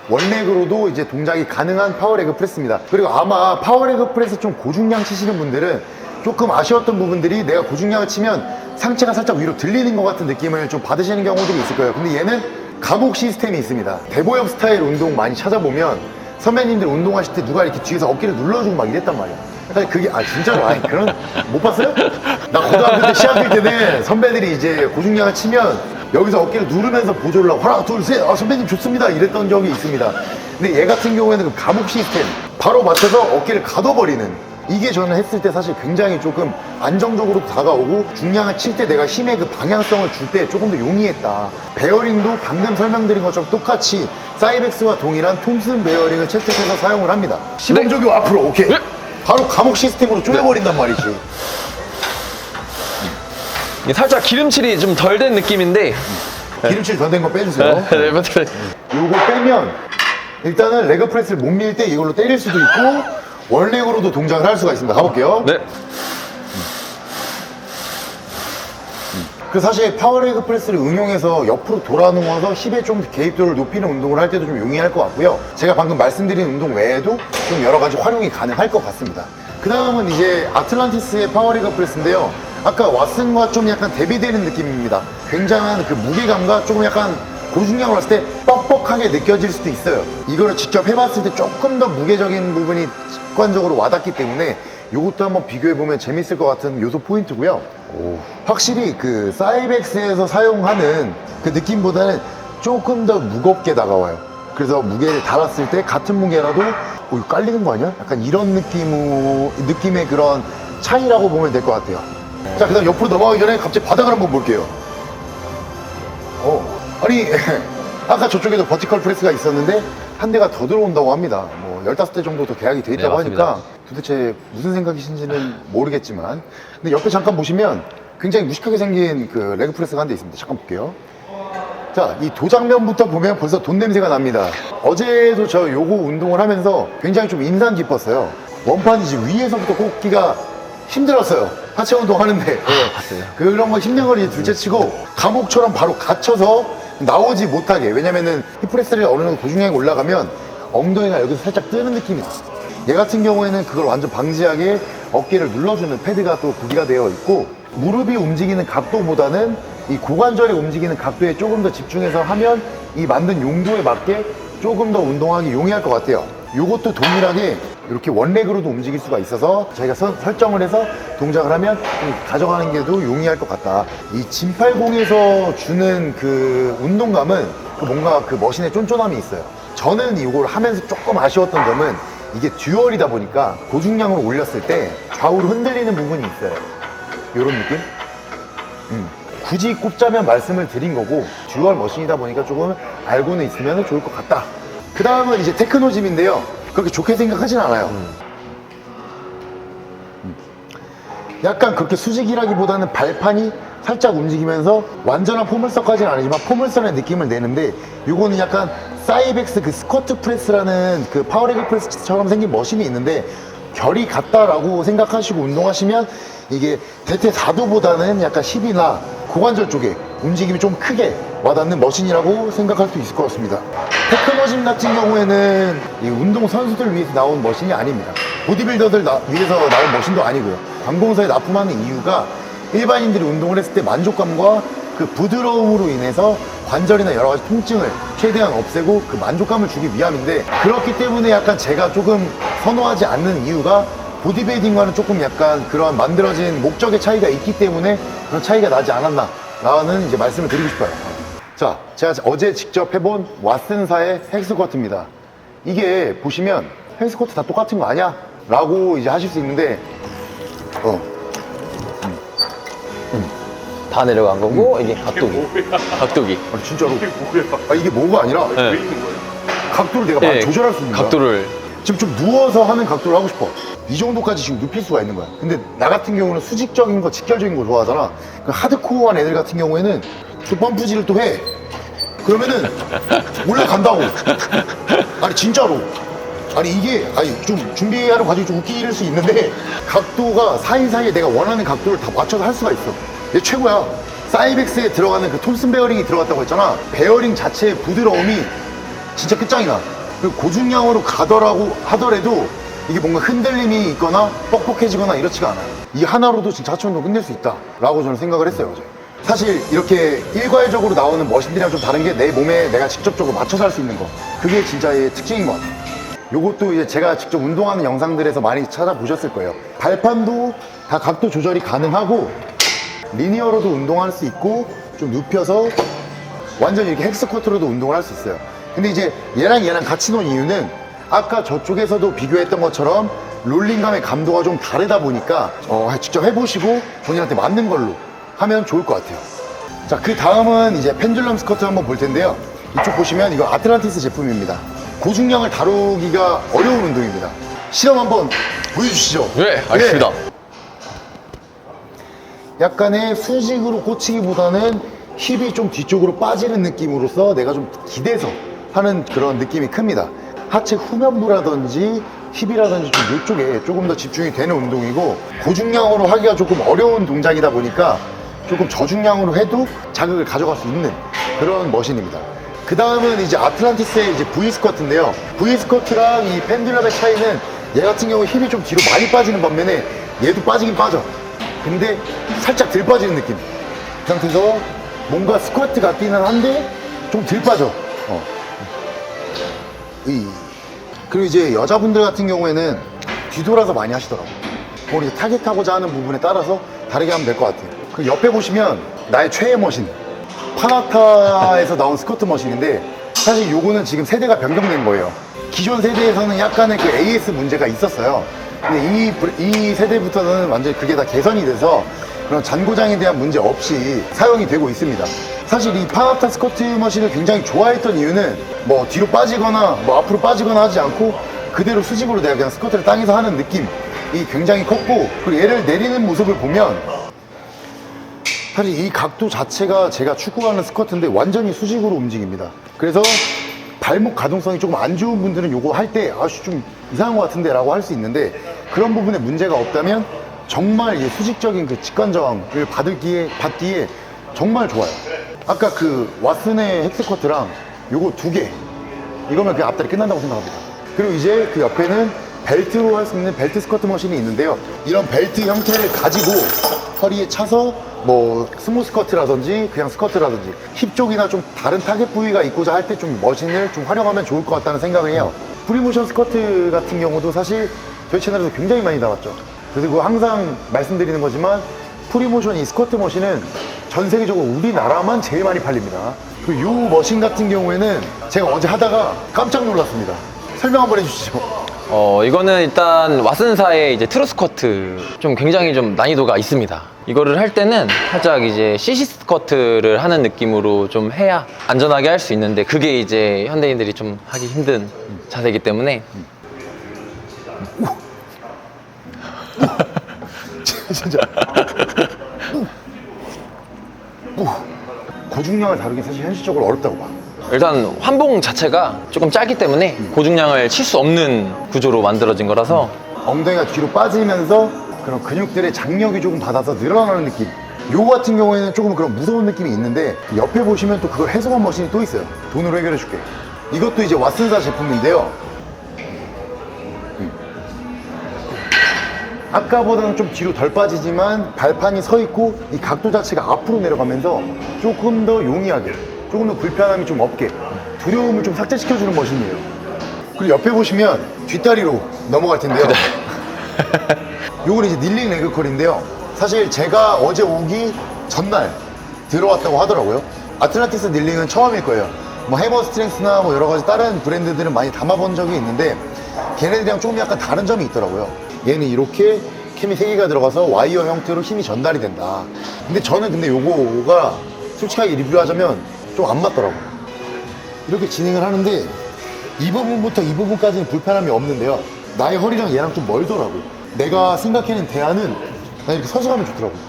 Speaker 1: 원렉으로도 이제 동작이 가능한 파워 레그 프레스입니다. 그리고 아마 파워 레그 프레스 좀 고중량 치시는 분들은 조금 아쉬웠던 부분들이, 내가 고중량을 치면 상체가 살짝 위로 들리는 것 같은 느낌을 좀 받으시는 경우들이 있을 거예요. 근데 얘는 감옥 시스템이 있습니다. 대보역 스타일 운동 많이 찾아보면 선배님들 운동하실 때 누가 이렇게 뒤에서 어깨를 눌러주고 막 이랬단 말이야. 사실 그게 진짜로 그런 못 봤어요? 나 고등학교 때 시합할 때는 선배들이 이제 고중량을 치면 여기서 어깨를 누르면서 보조를 하고 하나 둘 셋 선배님 좋습니다 이랬던 적이 있습니다. 근데 얘 같은 경우에는 그 감옥 시스템 바로 맞춰서 어깨를 가둬버리는, 이게 저는 했을 때 사실 굉장히 조금 안정적으로 다가오고, 중량을 칠 때 내가 힘의 그 방향성을 줄 때 조금 더 용이했다. 베어링도 방금 설명드린 것처럼 똑같이 사이벡스와 동일한 톰슨 베어링을 채택해서 사용을 합니다. 시범적이고 앞으로 오케이. 바로 감옥 시스템으로 쪼여버린단 말이지.
Speaker 3: 이게 살짝 기름칠이 좀 덜 된 느낌인데
Speaker 1: 기름칠 더 된 거 빼주세요.
Speaker 3: 네, 맞아요.
Speaker 1: 요거 빼면 일단은 레그 프레스를 못 밀 때 이걸로 때릴 수도 있고 원렉으로도 동작을 할 수가 있습니다. 가볼게요.
Speaker 3: 네.
Speaker 1: 그 사실 파워레그 프레스를 응용해서 옆으로 돌아 누워서 힙의 좀 개입도를 높이는 운동을 할 때도 좀 용이할 것 같고요. 제가 방금 말씀드린 운동 외에도 좀 여러 가지 활용이 가능할 것 같습니다. 그 다음은 이제 아틀란티스의 파워레그 프레스인데요. 아까 왓슨과 좀 약간 대비되는 느낌입니다. 굉장한 그 무게감과 조금 약간 고중량으로 했을 때 뻑뻑하게 느껴질 수도 있어요. 이거를 직접 해봤을 때 조금 더 무게적인 부분이 직관적으로 와닿기 때문에 이것도 한번 비교해보면 재밌을 것 같은 요소 포인트고요. 확실히 그 사이벡스에서 사용하는 그 느낌보다는 조금 더 무겁게 다가와요. 그래서 무게를 달았을 때 같은 무게라도 이거 깔리는 거 아니야? 약간 이런 느낌의 그런 차이라고 보면 될 것 같아요. 자, 그 다음 옆으로 넘어가기 전에 갑자기 바닥을 한번 볼게요. 아니 아까 저쪽에도 버티컬 프레스가 있었는데 한 대가 더 들어온다고 합니다. 뭐 15대 정도 더 계약이 돼 있다고
Speaker 3: 네,
Speaker 1: 하니까 도대체 무슨 생각이신지는 모르겠지만, 근데 옆에 잠깐 보시면 굉장히 무식하게 생긴 그 레그 프레스가 한 대 있습니다. 잠깐 볼게요. 자, 이 도장면부터 보면 벌써 돈 냄새가 납니다. 어제도 저 요거 운동을 하면서 굉장히 좀 인상 깊었어요. 원판이 이제 위에서부터 꽂기가 힘들었어요. 하체 운동 하는데. 그런 거 힘든 걸 이제 둘째치고 감옥처럼 바로 갇혀서 나오지 못하게. 왜냐면은 힙프레스를 어느 정도 고중량이 올라가면 엉덩이가 여기서 살짝 뜨는 느낌이 있어요. 얘 같은 경우에는 그걸 완전 방지하게 어깨를 눌러주는 패드가 또 구비가 되어 있고, 무릎이 움직이는 각도보다는 이 고관절이 움직이는 각도에 조금 더 집중해서 하면 이 만든 용도에 맞게 조금 더 운동하기 용이할 것 같아요. 요것도 동일하게 이렇게 원렉으로도 움직일 수가 있어서 저희가 설정을 해서 동작을 하면 좀 가져가는 게도 용이할 것 같다. 이 진팔공에서 주는 그 운동감은 그 뭔가 그 머신의 쫀쫀함이 있어요. 저는 이걸 하면서 조금 아쉬웠던 점은 이게 듀얼이다 보니까 고중량으로 올렸을 때 좌우로 흔들리는 부분이 있어요. 이런 느낌? 굳이 꼽자면 말씀을 드린 거고, 듀얼 머신이다 보니까 조금 알고는 있으면 좋을 것 같다. 그 다음은 이제 테크노짐인데요. 그렇게 좋게 생각하진 않아요. 약간 그렇게 수직이라기보다는 발판이 살짝 움직이면서 완전한 포물선까지는 아니지만 포물선의 느낌을 내는데, 요거는 약간 사이벡스 그 스쿼트 프레스라는 그 파워레그 프레스처럼 생긴 머신이 있는데, 결이 같다라고 생각하시고 운동하시면 이게 대퇴 4도보다는 약간 10이나 고관절 쪽에 움직임이 좀 크게 와닿는 머신이라고 생각할 수 있을 것 같습니다. 테크노짐 같은 경우에는 이 운동 선수들 위해서 나온 머신이 아닙니다. 보디빌더들 위해서 나온 머신도 아니고요. 관공서에 납품하는 이유가 일반인들이 운동을 했을 때 만족감과 그 부드러움으로 인해서 관절이나 여러 가지 통증을 최대한 없애고 그 만족감을 주기 위함인데, 그렇기 때문에 약간 제가 조금 선호하지 않는 이유가 보디빌딩과는 조금 약간 그런 만들어진 목적의 차이가 있기 때문에 그런 차이가 나지 않았나 라는 이제 말씀을 드리고 싶어요. 자, 제가 어제 직접 해본 왓슨사의 헬스쿼트입니다. 이게 보시면 헬스쿼트 다 똑같은 거 아니야? 라고 이제 하실 수 있는데,
Speaker 3: 다 내려간 거고 이게 각도기. 각도기.
Speaker 1: 아니 진짜로 이게 뭐가 아니라
Speaker 3: 네.
Speaker 1: 각도를 내가 많이
Speaker 3: 네,
Speaker 1: 조절할 수 있는 거야.
Speaker 3: 각도를.
Speaker 1: 지금 좀 누워서 하는 각도를 하고 싶어. 이 정도까지 지금 눕힐 수가 있는 거야. 근데 나 같은 경우는 수직적인 거, 직결적인 거 좋아하잖아. 그 하드코어한 애들 같은 경우에는 또 펌프질을 또 해. 그러면은 올라간다고. 아니 진짜로. 아니 이게 좀 준비하는 과정이 좀 웃길 수 있는데, 각도가 사이사이에 내가 원하는 각도를 다 맞춰서 할 수가 있어. 이게 최고야. 사이벡스에 들어가는 그 톰슨 베어링이 들어갔다고 했잖아. 베어링 자체의 부드러움이 진짜 끝장이나. 그리고 고중량으로 하더라도 이게 뭔가 흔들림이 있거나 뻑뻑해지거나 이렇지가 않아요. 이 하나로도 진짜 하체 운동 끝낼 수 있다 라고 저는 생각을 했어요, 어제. 사실 이렇게 일괄적으로 나오는 머신들이랑 좀 다른 게 내 몸에 내가 직접적으로 맞춰서 할 수 있는 거, 그게 진짜의 특징인 것 같아요. 요것도 이제 제가 직접 운동하는 영상들에서 많이 찾아보셨을 거예요. 발판도 다 각도 조절이 가능하고 리니어로도 운동할 수 있고, 좀 눕혀서 완전히 이렇게 헬스쿼트로도 운동을 할 수 있어요. 근데 이제 얘랑 같이 놓은 이유는 아까 저쪽에서도 비교했던 것처럼 롤링감의 감도가 좀 다르다 보니까 직접 해보시고 본인한테 맞는 걸로 하면 좋을 것 같아요. 자, 그 다음은 이제 펜듈럼 스쿼트 한번 볼 텐데요. 이쪽 보시면 이거 아틀란티스 제품입니다. 고중량을 다루기가 어려운 운동입니다. 실험 한번 보여주시죠.
Speaker 3: 네, 알겠습니다.
Speaker 1: 약간의 수직으로 꽂히기보다는 힙이 좀 뒤쪽으로 빠지는 느낌으로써 내가 좀 기대서 하는 그런 느낌이 큽니다. 하체 후면부라든지 힙이라든지 좀 이쪽에 조금 더 집중이 되는 운동이고, 고중량으로 하기가 조금 어려운 동작이다 보니까 조금 저중량으로 해도 자극을 가져갈 수 있는 그런 머신입니다. 그 다음은 이제 아틀란티스의 이제 V 스쿼트인데요. V 스쿼트랑 이 펜듈럼의 차이는 얘 같은 경우 힙이 좀 뒤로 많이 빠지는 반면에 얘도 빠지긴 빠져. 근데 살짝 덜 빠지는 느낌. 그 상태에서 뭔가 스쿼트 같기는 한데 좀 덜 빠져. 그리고 이제 여자분들 같은 경우에는 뒤돌아서 많이 하시더라고. 그걸 이제 타겟하고자 하는 부분에 따라서 다르게 하면 될 것 같아요. 그 옆에 보시면 나의 최애 머신, 파나타에서 나온 스쿼트 머신인데, 사실 요거는 지금 세대가 변경된 거예요. 기존 세대에서는 약간의 그 AS 문제가 있었어요. 근데 이 세대부터는 완전히 그게 다 개선이 돼서 그런 잔고장에 대한 문제 없이 사용이 되고 있습니다. 사실 이 파나타 스쿼트 머신을 굉장히 좋아했던 이유는 뭐 뒤로 빠지거나 뭐 앞으로 빠지거나 하지 않고 그대로 수직으로 내가 그냥 스쿼트를 땅에서 하는 느낌이 굉장히 컸고, 그리고 얘를 내리는 모습을 보면 사실 이 각도 자체가 제가 추구하는 스쿼트인데 완전히 수직으로 움직입니다. 그래서 발목 가동성이 조금 안 좋은 분들은 요거 할 때 좀 이상한 것 같은데 라고 할 수 있는데, 그런 부분에 문제가 없다면 정말 이 수직적인 그 직관 저항을 받기에 정말 좋아요. 아까 그 왓슨의 헬스쿼트랑 요거 2개, 이거면 그냥 앞다리 끝난다고 생각합니다. 그리고 이제 그 옆에는 벨트로 할 수 있는 벨트 스쿼트 머신이 있는데요. 이런 벨트 형태를 가지고 허리에 차서 뭐 스모 스쿼트라든지 그냥 스쿼트라든지 힙 쪽이나 좀 다른 타겟 부위가 있고자 할 때 좀 머신을 좀 활용하면 좋을 것 같다는 생각을 해요. 프리모션 스쿼트 같은 경우도 사실 저희 채널에서 굉장히 많이 나왔죠. 그리고 항상 말씀드리는 거지만 프리모션 이 스쿼트 머신은 전 세계적으로 우리나라만 제일 많이 팔립니다. 그리고 이 머신 같은 경우에는 제가 어제 하다가 깜짝 놀랐습니다. 설명 한번 해주시죠.
Speaker 3: 이거는 일단 왓슨사의 이제 트루스커트 좀 굉장히 좀 난이도가 있습니다. 이거를 할 때는 살짝 이제 CC 스커트를 하는 느낌으로 좀 해야 안전하게 할 수 있는데 그게 이제 현대인들이 좀 하기 힘든 자세이기 때문에
Speaker 1: 진짜 고중량을 다루기 사실 현실적으로 어렵다고 봐.
Speaker 3: 일단 환봉 자체가 조금 짧기 때문에 고중량을 칠 수 없는 구조로 만들어진 거라서
Speaker 1: 엉덩이가 뒤로 빠지면서 그런 근육들의 장력이 조금 받아서 늘어나는 느낌. 요거 같은 경우에는 조금 그런 무서운 느낌이 있는데 옆에 보시면 또 그걸 해소한 머신이 또 있어요. 돈으로 해결해 줄게. 이것도 이제 왓슨사 제품인데요. 아까보다는 좀 뒤로 덜 빠지지만 발판이 서 있고 이 각도 자체가 앞으로 내려가면서 조금 더 용이하게, 조금 더 불편함이 좀 없게 두려움을 좀 삭제시켜주는 머신이에요. 그리고 옆에 보시면 뒷다리로 넘어갈 텐데요. 요건 이제 닐링 레그컬인데요. 사실 제가 어제 오기 전날 들어왔다고 하더라고요. 아틀란티스 닐링은 처음일 거예요. 뭐 해머 스트렝스나 뭐 여러 가지 다른 브랜드들은 많이 담아본 적이 있는데 걔네들이랑 조금 약간 다른 점이 있더라고요. 얘는 이렇게 캠이 3개가 들어가서 와이어 형태로 힘이 전달이 된다. 근데 저는 근데 요거가 솔직하게 리뷰하자면 좀 안 맞더라고요. 이렇게 진행을 하는데 이 부분부터 이 부분까지는 불편함이 없는데요. 나의 허리랑 얘랑 좀 멀더라고요. 내가 생각해낸 대안은 난 이렇게 서서 가면 좋더라고요.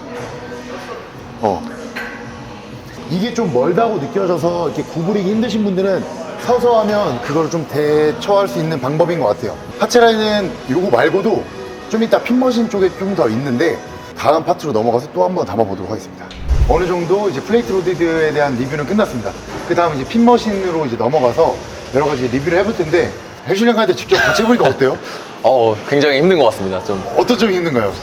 Speaker 1: 이게 좀 멀다고 느껴져서 이렇게 구부리기 힘드신 분들은 서서 하면 그걸 좀 대처할 수 있는 방법인 것 같아요. 하체 라인은 요거 말고도 좀 이따 핀머신 쪽에 좀 더 있는데 다음 파트로 넘어가서 또 한번 담아보도록 하겠습니다. 어느 정도 이제 플레이트 로디드에 대한 리뷰는 끝났습니다. 그 다음 이제 핀머신으로 이제 넘어가서 여러 가지 리뷰를 해볼 텐데 헬스장한테 직접 같이 해보니까 어때요?
Speaker 3: 굉장히 힘든 것 같습니다. 좀
Speaker 1: 어떤 점이 힘든가요?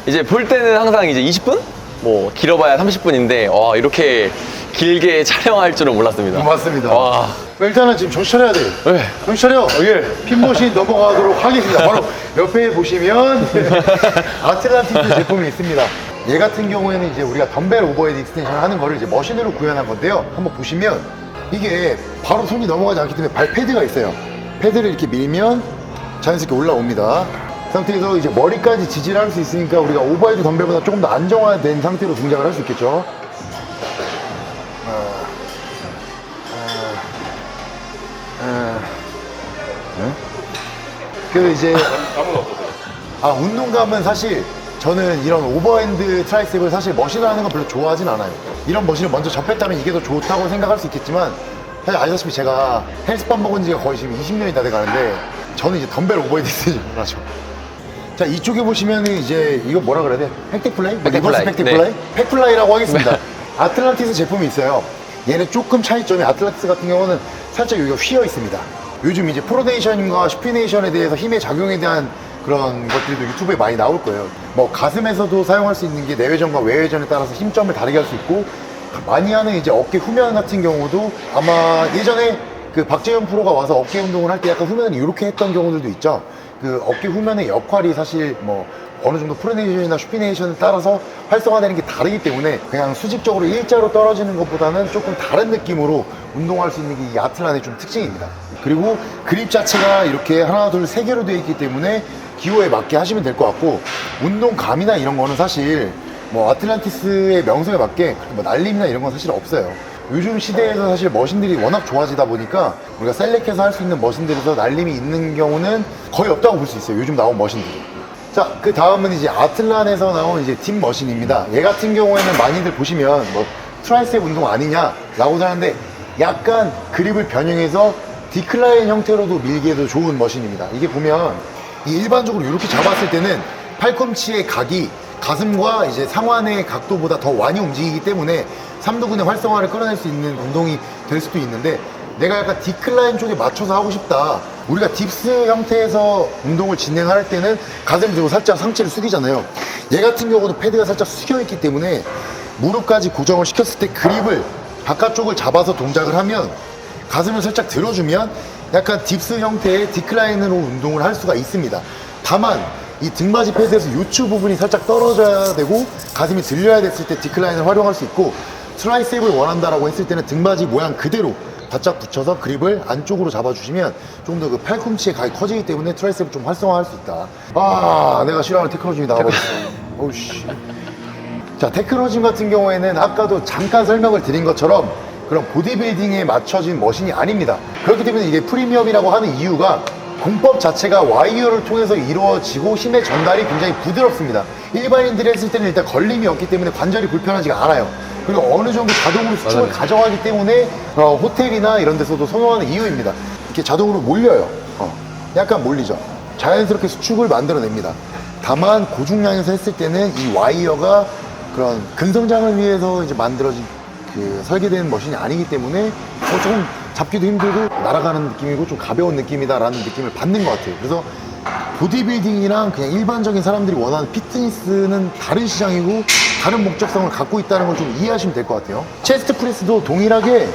Speaker 3: 이제 볼 때는 항상 이제 20분? 뭐 길어봐야 30분인데 이렇게 길게 촬영할 줄은 몰랐습니다.
Speaker 1: 맞습니다.
Speaker 3: 와.
Speaker 1: 일단은 지금 정신 차려야 돼요.
Speaker 3: 네.
Speaker 1: 정신 차려. 예. 핀머신 넘어가도록 하겠습니다. 바로 옆에 보시면 아틀란티스 제품이 있습니다. 얘 같은 경우에는 이제 우리가 덤벨 오버헤드 익스텐션 하는 거를 이제 머신으로 구현한 건데요. 한번 보시면 이게 바로 손이 넘어가지 않기 때문에 발 패드가 있어요. 패드를 이렇게 밀면 자연스럽게 올라옵니다. 그 상태에서 이제 머리까지 지지를 할 수 있으니까 우리가 오버헤드 덤벨보다 조금 더 안정화된 상태로 동작을 할 수 있겠죠. 그래서 이제 운동감은 사실 저는 이런 오버핸드 트라이셉을 사실 머신을 하는 건 별로 좋아하진 않아요. 이런 머신을 먼저 접했다면 이게 더 좋다고 생각할 수 있겠지만 사실 아시다시피 제가 헬스밥 먹은 지가 거의 지금 20년이 다 돼가는데 저는 이제 덤벨 오버헤드 익스텐션을 하죠. 자, 이쪽에 보시면은 이제 이거 뭐라 그래야 돼? 팩트플라이?
Speaker 3: 팩트플라이.
Speaker 1: 팩트플라이? 팩플라이라고 하겠습니다. 아틀란티스 제품이 있어요. 얘는 조금 차이점이 아틀란티스 같은 경우는 살짝 여기가 휘어 있습니다. 요즘 이제 프로네이션과 슈피네이션에 대해서 힘의 작용에 대한 그런 것들도 유튜브에 많이 나올 거예요. 뭐 가슴에서도 사용할 수 있는 게 내외전과 외외전에 따라서 힘점을 다르게 할 수 있고 많이 하는 이제 어깨 후면 같은 경우도 아마 예전에 그 박재현 프로가 와서 어깨 운동을 할 때 약간 후면을 이렇게 했던 경우들도 있죠. 그 어깨 후면의 역할이 사실 뭐 어느 정도 프로네이션이나 슈피네이션에 따라서 활성화되는 게 다르기 때문에 그냥 수직적으로 일자로 떨어지는 것보다는 조금 다른 느낌으로 운동할 수 있는 게 이 아틀란의 좀 특징입니다. 그리고 그립 자체가 이렇게 하나 둘 세 개로 되어 있기 때문에 기호에 맞게 하시면 될 것 같고 운동감이나 이런 거는 사실 뭐 아틀란티스의 명성에 맞게 뭐 날림이나 이런 건 사실 없어요. 요즘 시대에서 사실 머신들이 워낙 좋아지다 보니까 우리가 셀렉해서 할 수 있는 머신들에서 날림이 있는 경우는 거의 없다고 볼 수 있어요. 요즘 나온 머신들이. 자, 그 다음은 이제 아틀란에서 나온 이제 딥 머신입니다. 얘 같은 경우에는 많이들 보시면 뭐 트라이셉 운동 아니냐라고 하는데 약간 그립을 변형해서 디클라인 형태로도 밀기에도 좋은 머신입니다. 이게 보면 이 일반적으로 이렇게 잡았을 때는 팔꿈치의 각이 가슴과 이제 상완의 각도보다 더 많이 움직이기 때문에 삼두근의 활성화를 끌어낼 수 있는 운동이 될 수도 있는데 내가 약간 디클라인 쪽에 맞춰서 하고 싶다. 우리가 딥스 형태에서 운동을 진행할 때는 가슴 들고 살짝 상체를 숙이잖아요. 얘 같은 경우도 패드가 살짝 숙여 있기 때문에 무릎까지 고정을 시켰을 때 그립을 바깥쪽을 잡아서 동작을 하면 가슴을 살짝 들어주면 약간 딥스 형태의 디클라인으로 운동을 할 수가 있습니다. 다만 이 등받이 패드에서 요추 부분이 살짝 떨어져야 되고 가슴이 들려야 됐을 때 디클라인을 활용할 수 있고 트라이셉을 원한다라고 했을 때는 등받이 모양 그대로 바짝 붙여서 그립을 안쪽으로 잡아주시면 좀 더 그 팔꿈치의 각이 커지기 때문에 트라이셉을 좀 활성화할 수 있다. 아, 내가 싫어하는 테크노짐이 나와버렸어. 오우씨. 자, 테크노짐 같은 경우에는 아까도 잠깐 설명을 드린 것처럼 그런 보디빌딩에 맞춰진 머신이 아닙니다. 그렇기 때문에 이게 프리미엄이라고 하는 이유가 공법 자체가 와이어를 통해서 이루어지고 힘의 전달이 굉장히 부드럽습니다. 일반인들이 했을 때는 일단 걸림이 없기 때문에 관절이 불편하지가 않아요. 그리고 어느 정도 자동으로 수축을
Speaker 3: 맞아요.
Speaker 1: 가져가기 때문에 호텔이나 이런 데서도 선호하는 이유입니다. 이렇게 자동으로 몰려요. 약간 몰리죠. 자연스럽게 수축을 만들어냅니다. 다만 고중량에서 했을 때는 이 와이어가 그런 근성장을 위해서 이제 만들어진 그 설계된 머신이 아니기 때문에 조금 잡기도 힘들고 날아가는 느낌이고 좀 가벼운 느낌이다라는 느낌을 받는 것 같아요. 그래서 보디빌딩이랑 그냥 일반적인 사람들이 원하는 피트니스는 다른 시장이고 다른 목적성을 갖고 있다는 걸 좀 이해하시면 될 것 같아요. 체스트 프레스도 동일하게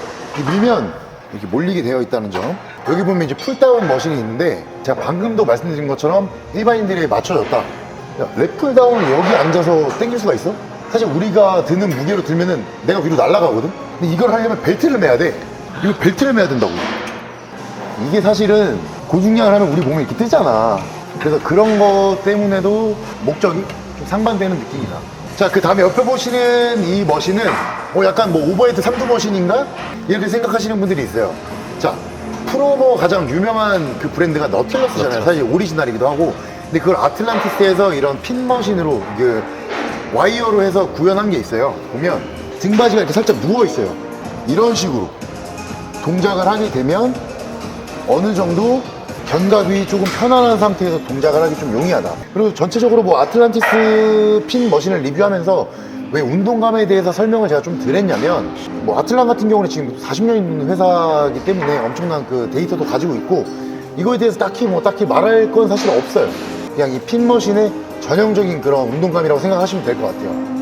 Speaker 1: 밀면 이렇게 몰리게 되어 있다는 점. 여기 보면 이제 풀다운 머신이 있는데 제가 방금도 말씀드린 것처럼 일반인들에 맞춰졌다. 야, 랩풀다운을 여기 앉아서 당길 수가 있어? 사실 우리가 드는 무게로 들면은 내가 위로 날아가거든? 근데 이걸 하려면 벨트를 매야 돼. 이거 벨트를 매야 된다고. 이게 사실은 고중량을 하면 우리 몸에 이렇게 뜨잖아. 그래서 그런 것 때문에도 목적이 좀 상반되는 느낌이다. 자, 그 다음에 옆에 보시는 이 머신은 약간 뭐 오버헤드 3두 머신인가? 이렇게 생각하시는 분들이 있어요. 자, 프로모 가장 유명한 그 브랜드가 너틸러스잖아요. 사실 오리지널이기도 하고. 근데 그걸 아틀란티스에서 이런 핀 머신으로 그 와이어로 해서 구현한 게 있어요. 보면 등받이가 이렇게 살짝 누워 있어요. 이런 식으로 동작을 하게 되면 어느 정도 견갑이 조금 편안한 상태에서 동작을 하기 좀 용이하다. 그리고 전체적으로 뭐 아틀란티스 핀 머신을 리뷰하면서 왜 운동감에 대해서 설명을 제가 좀 드렸냐면 뭐 아틀란 같은 경우는 지금 40년 있는 회사이기 때문에 엄청난 그 데이터도 가지고 있고 이거에 대해서 딱히 말할 건 사실 없어요. 그냥 이 핀 머신의 전형적인 그런 운동감이라고 생각하시면 될 것 같아요.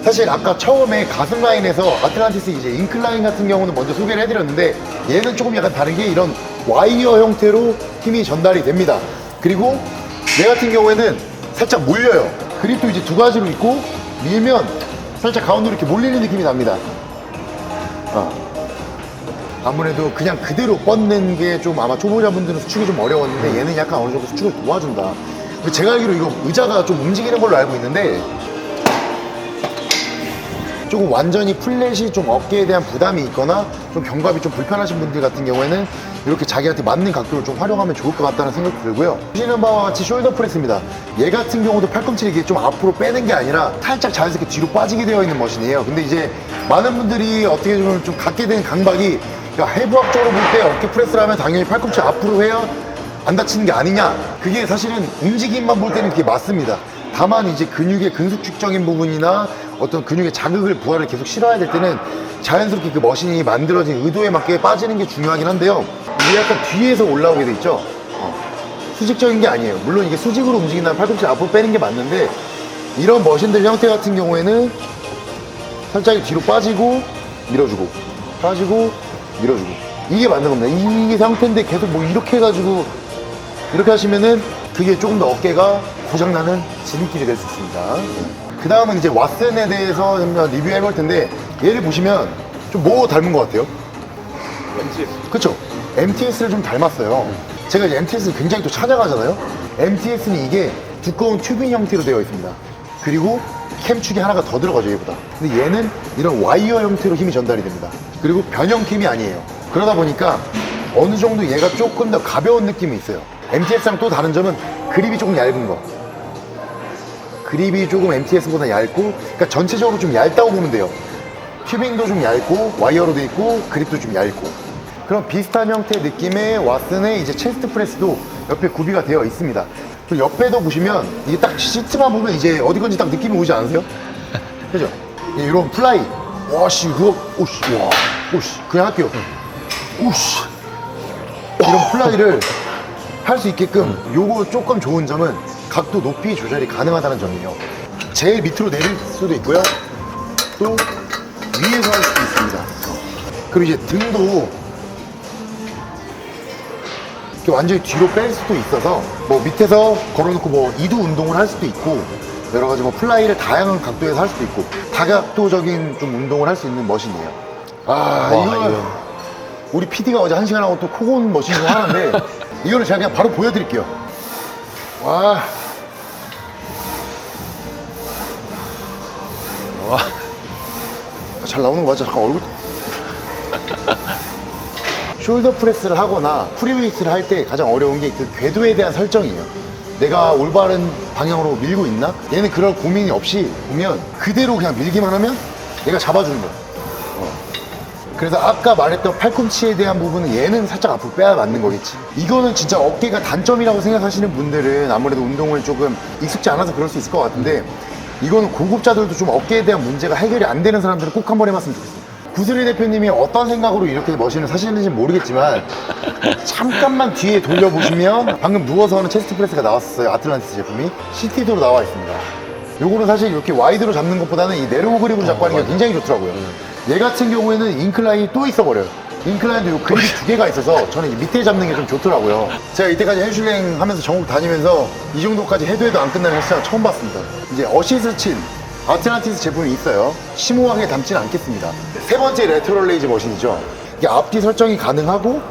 Speaker 1: 사실 아까 처음에 가슴 라인에서 아틀란티스 이제 인클라인 같은 경우는 먼저 소개를 해드렸는데 얘는 조금 약간 다른 게 이런 와이어 형태로 힘이 전달이 됩니다. 그리고 얘 같은 경우에는 살짝 몰려요. 그립도 이제 두 가지로 있고 밀면 살짝 가운데로 이렇게 몰리는 느낌이 납니다. 아무래도 그냥 그대로 뻗는 게 좀 아마 초보자분들은 수축이 좀 어려웠는데 얘는 약간 어느 정도 수축을 도와준다. 제가 알기로 이거 의자가 좀 움직이는 걸로 알고 있는데 조금 완전히 플랫이 좀 어깨에 대한 부담이 있거나 좀 견갑이 좀 불편하신 분들 같은 경우에는 이렇게 자기한테 맞는 각도를 좀 활용하면 좋을 것 같다는 생각이 들고요. 보시는 바와 같이 숄더 프레스입니다. 얘 같은 경우도 팔꿈치를 이렇게 좀 앞으로 빼는 게 아니라 살짝 자연스럽게 뒤로 빠지게 되어 있는 머신이에요. 근데 이제 많은 분들이 어떻게 좀 갖게 된 강박이 해부학적으로 볼 때 어깨 프레스를 하면 당연히 팔꿈치 앞으로 해야 안 다치는 게 아니냐. 그게 사실은 움직임만 볼 때는 그게 맞습니다. 다만 이제 근육의 근숙축적인 부분이나 어떤 근육의 자극을 부하를 계속 실어야 될 때는 자연스럽게 그 머신이 만들어진 의도에 맞게 빠지는 게 중요하긴 한데요. 이게 약간 뒤에서 올라오게 돼 있죠. 수직적인 게 아니에요. 물론 이게 수직으로 움직인다면 팔꿈치 앞으로 빼는 게 맞는데 이런 머신들 형태 같은 경우에는 살짝 뒤로 빠지고 밀어주고 빠지고 밀어주고 이게 맞는 겁니다. 이게 상태인데 계속 뭐 이렇게 해가지고 이렇게 하시면은 그게 조금 더 어깨가 고장나는 지름길이 될 수 있습니다. 그 다음은 이제 왓슨에 대해서 한번 리뷰해 볼 텐데 얘를 보시면 좀 뭐 닮은 것 같아요?
Speaker 3: MTS.
Speaker 1: 그쵸? MTS를 좀 닮았어요. 제가 이제 MTS를 굉장히 또 찬양하잖아요. MTS는 이게 두꺼운 튜빙 형태로 되어 있습니다. 그리고 캠축이 하나가 더 들어가죠, 얘보다. 근데 얘는 이런 와이어 형태로 힘이 전달이 됩니다. 그리고 변형 캠이 아니에요. 그러다 보니까 어느 정도 얘가 조금 더 가벼운 느낌이 있어요. MTS랑 또 다른 점은 그립이 조금 얇은 거. 그립이 조금 MTS보다 얇고, 그러니까 전체적으로 좀 얇다고 보면 돼요. 튜빙도 좀 얇고, 와이어로 돼 있고, 그립도 좀 얇고. 그런 비슷한 형태의 느낌의 왓슨의 이제 체스트 프레스도 옆에 구비가 되어 있습니다. 그리고 옆에도 보시면 이게 딱 시트만 보면 이제 어디 건지 딱 느낌이 오지 않으세요? 그죠? 이런 플라이. 와씨, 그거, 오씨, 와, 오씨, 그냥 할게요. 오씨. 이런 플라이를 할 수 있게끔 요거 조금 좋은 점은 각도 높이 조절이 가능하다는 점이에요. 제일 밑으로 내릴 수도 있고요. 또 위에서 할 수도 있습니다. 그리고 이제 등도 이렇게 완전히 뒤로 뺄 수도 있어서 뭐 밑에서 걸어놓고 뭐 이두 운동을 할 수도 있고 여러 가지 뭐 플라이를 다양한 각도에서 할 수도 있고 다각도적인 좀 운동을 할 수 있는 머신이에요. 아, 우리 PD가 어제 1시간 하고 또 코곤 머신 좀 하는데 이거는 제가 그냥 바로 보여드릴게요. 와.
Speaker 3: 와.
Speaker 1: 잘 나오는 거 맞아? 잠깐 얼굴. 숄더 프레스를 하거나 프리웨이트를 할 때 가장 어려운 게 그 궤도에 대한 설정이에요. 내가 올바른 방향으로 밀고 있나? 얘는 그럴 고민이 없이 보면 그대로 그냥 밀기만 하면 얘가 잡아주는 거야. 그래서 아까 말했던 팔꿈치에 대한 부분은 얘는 살짝 앞으로 빼야 맞는 거겠지. 이거는 진짜 어깨가 단점이라고 생각하시는 분들은 아무래도 운동을 조금 익숙지 않아서 그럴 수 있을 것 같은데 이거는 고급자들도 좀 어깨에 대한 문제가 해결이 안 되는 사람들은 꼭 한번 해봤으면 좋겠어요. 구슬이 대표님이 어떤 생각으로 이렇게 머신을 사시는지 모르겠지만 잠깐만 뒤에 돌려보시면 방금 누워서 하는 체스트 프레스가 나왔었어요. 아틀란티스 제품이 CT도로 나와 있습니다. 요거는 사실 이렇게 와이드로 잡는 것보다는 이 네로우 그립으로 잡고 하는 게 굉장히 좋더라고요. 얘 같은 경우에는 인클라인이 또 있어버려요. 인클라인도 요 그립이 2개가 있어서 저는 이 밑에 잡는 게 좀 좋더라고요. 제가 이때까지 헬슐랭 하면서 전국 다니면서 이 정도까지 해도 안 끝나는 헬스장 처음 봤습니다. 이제 어시스트 친 아틀란티스 제품이 있어요. 심오하게 담지는 않겠습니다. 세 번째 레터럴 레이즈 머신이죠. 이게 앞뒤 설정이 가능하고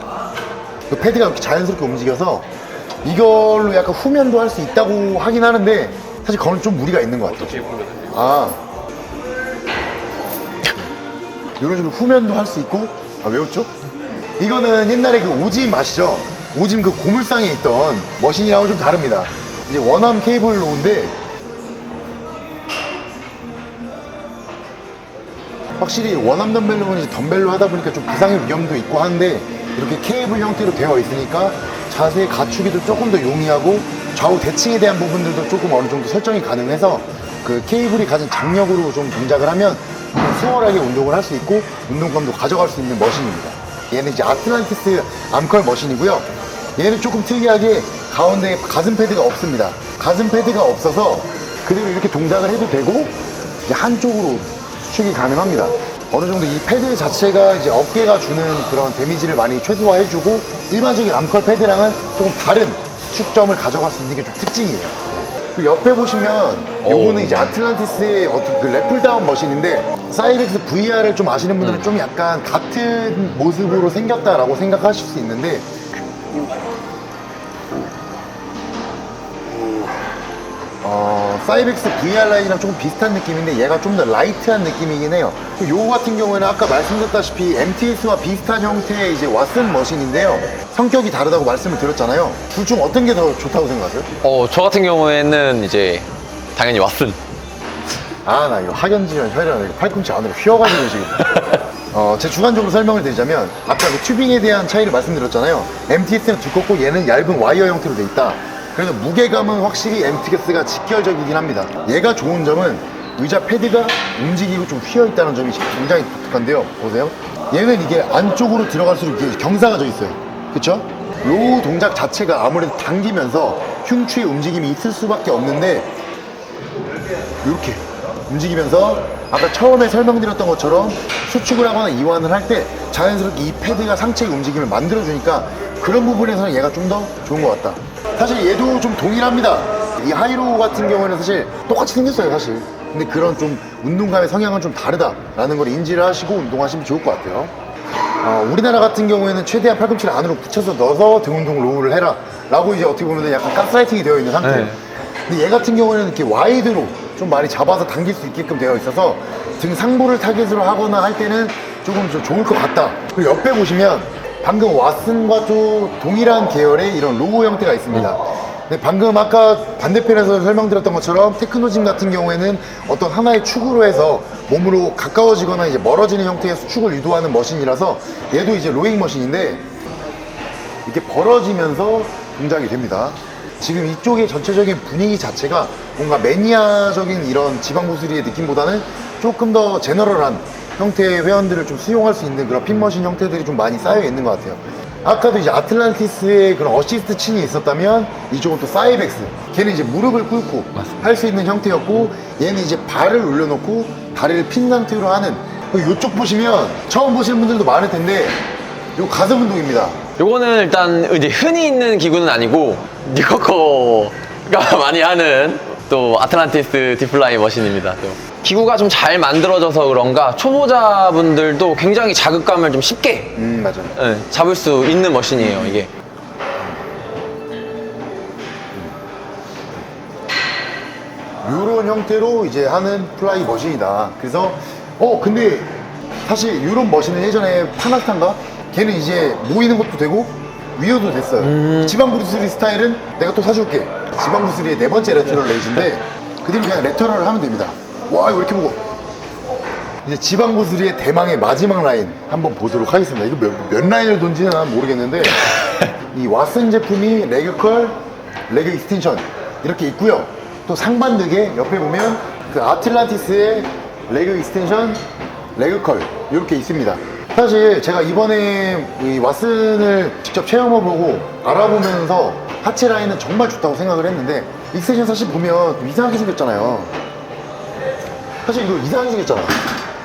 Speaker 1: 그 패드가 이렇게 자연스럽게 움직여서 이걸로 약간 후면도 할 수 있다고 하긴 하는데 사실 그건 좀 무리가 있는 것 같아요. 아, 이런 식으로 후면도 할 수 있고. 아, 외웠죠? 이거는 옛날에 그 오짐 아시죠? 오짐 그 고물상에 있던 머신이랑은 좀 다릅니다. 이제 원암 케이블 로우인데 확실히 원암 덤벨로는 이제 덤벨로 하다 보니까 좀 부상의 위험도 있고 한데 이렇게 케이블 형태로 되어 있으니까 자세 갖추기도 조금 더 용이하고 좌우 대칭에 대한 부분들도 조금 어느 정도 설정이 가능해서 그 케이블이 가진 장력으로 좀 동작을 하면 좀 수월하게 운동을 할 수 있고 운동감도 가져갈 수 있는 머신입니다. 얘는 이제 아틀란티스 암컬 머신이고요. 얘는 조금 특이하게 가운데 가슴 패드가 없습니다. 가슴 패드가 없어서 그대로 이렇게 동작을 해도 되고 이제 한쪽으로 수축이 가능합니다. 어느 정도 이 패드 자체가 이제 어깨가 주는 그런 데미지를 많이 최소화해주고 일반적인 암컬 패드랑은 조금 다른 수축점을 가져갈 수 있는 게 좀 특징이에요. 그 옆에 보시면 요거는 이제 아틀란티스의 어떤 그 래플다운 머신인데 사이벡스 VR을 좀 아시는 분들은 좀 약간 같은 모습으로 생겼다라고 생각하실 수 있는데 사이벡스 VR 라인이랑 조금 비슷한 느낌인데 얘가 좀 더 라이트한 느낌이긴 해요. 요거 같은 경우에는 아까 말씀드렸다시피 MTS와 비슷한 형태의 이제 왓슨 머신인데요. 성격이 다르다고 말씀을 드렸잖아요. 둘 중 어떤 게 더 좋다고 생각하세요?
Speaker 3: 저 같은 경우에는 이제 당연히 왓슨.
Speaker 1: 아, 나 이거 하견지면 혈관 팔꿈치 안으로 휘어가지고 지금. 제 주관적으로 설명을 드리자면 아까 그 튜빙에 대한 차이를 말씀드렸잖아요. MTS는 두껍고 얘는 얇은 와이어 형태로 돼 있다. 그래서 무게감은 확실히 MTS가 직결적이긴 합니다. 얘가 좋은 점은 의자 패드가 움직이고 좀 휘어 있다는 점이 굉장히 독특한데요. 보세요. 얘는 이게 안쪽으로 들어갈수록 이게 경사가 져 있어요. 그쵸? 로우 동작 자체가 아무래도 당기면서 흉추의 움직임이 있을 수밖에 없는데 이렇게 움직이면서 아까 처음에 설명드렸던 것처럼 수축을 하거나 이완을 할 때 자연스럽게 이 패드가 상체의 움직임을 만들어주니까 그런 부분에서는 얘가 좀 더 좋은 것 같다. 사실 얘도 좀 동일합니다. 이 하이로우 같은 경우에는 사실 똑같이 생겼어요, 사실. 근데 그런 좀 운동감의 성향은 좀 다르다라는 걸 인지를 하시고 운동하시면 좋을 것 같아요. 우리나라 같은 경우에는 최대한 팔꿈치를 안으로 붙여서 넣어서 등 운동 로우를 해라 라고 이제 어떻게 보면 약간 가스라이팅이 되어 있는 상태예요.
Speaker 3: 네.
Speaker 1: 근데 얘 같은 경우에는 이렇게 와이드로 좀 많이 잡아서 당길 수 있게끔 되어 있어서 등 상부를 타겟으로 하거나 할 때는 조금 좀 좋을 것 같다. 그리고 옆에 보시면 방금 왓슨과 또 동일한 계열의 이런 로고 형태가 있습니다. 근데 방금 아까 반대편에서 설명드렸던 것처럼 테크노짐 같은 경우에는 어떤 하나의 축으로 해서 몸으로 가까워지거나 이제 멀어지는 형태의 수축을 유도하는 머신이라서 얘도 이제 로잉 머신인데 이렇게 벌어지면서 동작이 됩니다. 지금 이쪽의 전체적인 분위기 자체가 뭔가 매니아적인 이런 지방구슬이의 느낌보다는 조금 더 제너럴한 형태의 회원들을 좀 수용할 수 있는 그런 핀머신 형태들이 좀 많이 쌓여 있는 것 같아요. 아까도 이제 아틀란티스의 그런 어시스트 친이 있었다면 이쪽은 또 사이벡스. 걔는 이제 무릎을 꿇고 할 수 있는 형태였고 얘는 이제 발을 올려놓고 다리를 핀 상태로 하는. 이쪽 보시면 처음 보시는 분들도 많을 텐데 요 가슴 운동입니다.
Speaker 3: 요거는 일단 이제 흔히 있는 기구는 아니고 뉴커커가 많이 하는 또 아틀란티스 디플라이 머신입니다. 또. 기구가 좀 잘 만들어져서 그런가 초보자분들도 굉장히 자극감을 좀 쉽게
Speaker 1: 맞아.
Speaker 3: 예, 잡을 수 있는 머신이에요, 이게.
Speaker 1: 이런 형태로 이제 하는 플라이 머신이다. 그래서 근데 사실 이런 머신은 예전에 파나스탄가 걔는 이제 모이는 것도 되고 위어도 됐어요. 지방 브루스리 스타일은 내가 또 사줄게. 지방 브루스리의 네 번째 레터럴 레이즈인데 그대로 그냥 레터럴을 하면 됩니다. 와 이거 왜 이렇게 무거워. 이제 지방 브루스리의 대망의 마지막 라인 한번 보도록 하겠습니다. 이거 몇 라인을 돈지는 난 모르겠는데 이 왓슨 제품이 레그컬, 레그 익스텐션 이렇게 있고요. 또 상반되게 옆에 보면 그 아틀란티스의 레그 익스텐션, 레그컬 이렇게 있습니다. 사실 제가 이번에 이 왓슨을 직접 체험해보고 알아보면서 하체 라인은 정말 좋다고 생각을 했는데 익스텐션 사실 보면 좀 이상하게 생겼잖아요. 사실 이거 이상하게 생겼잖아.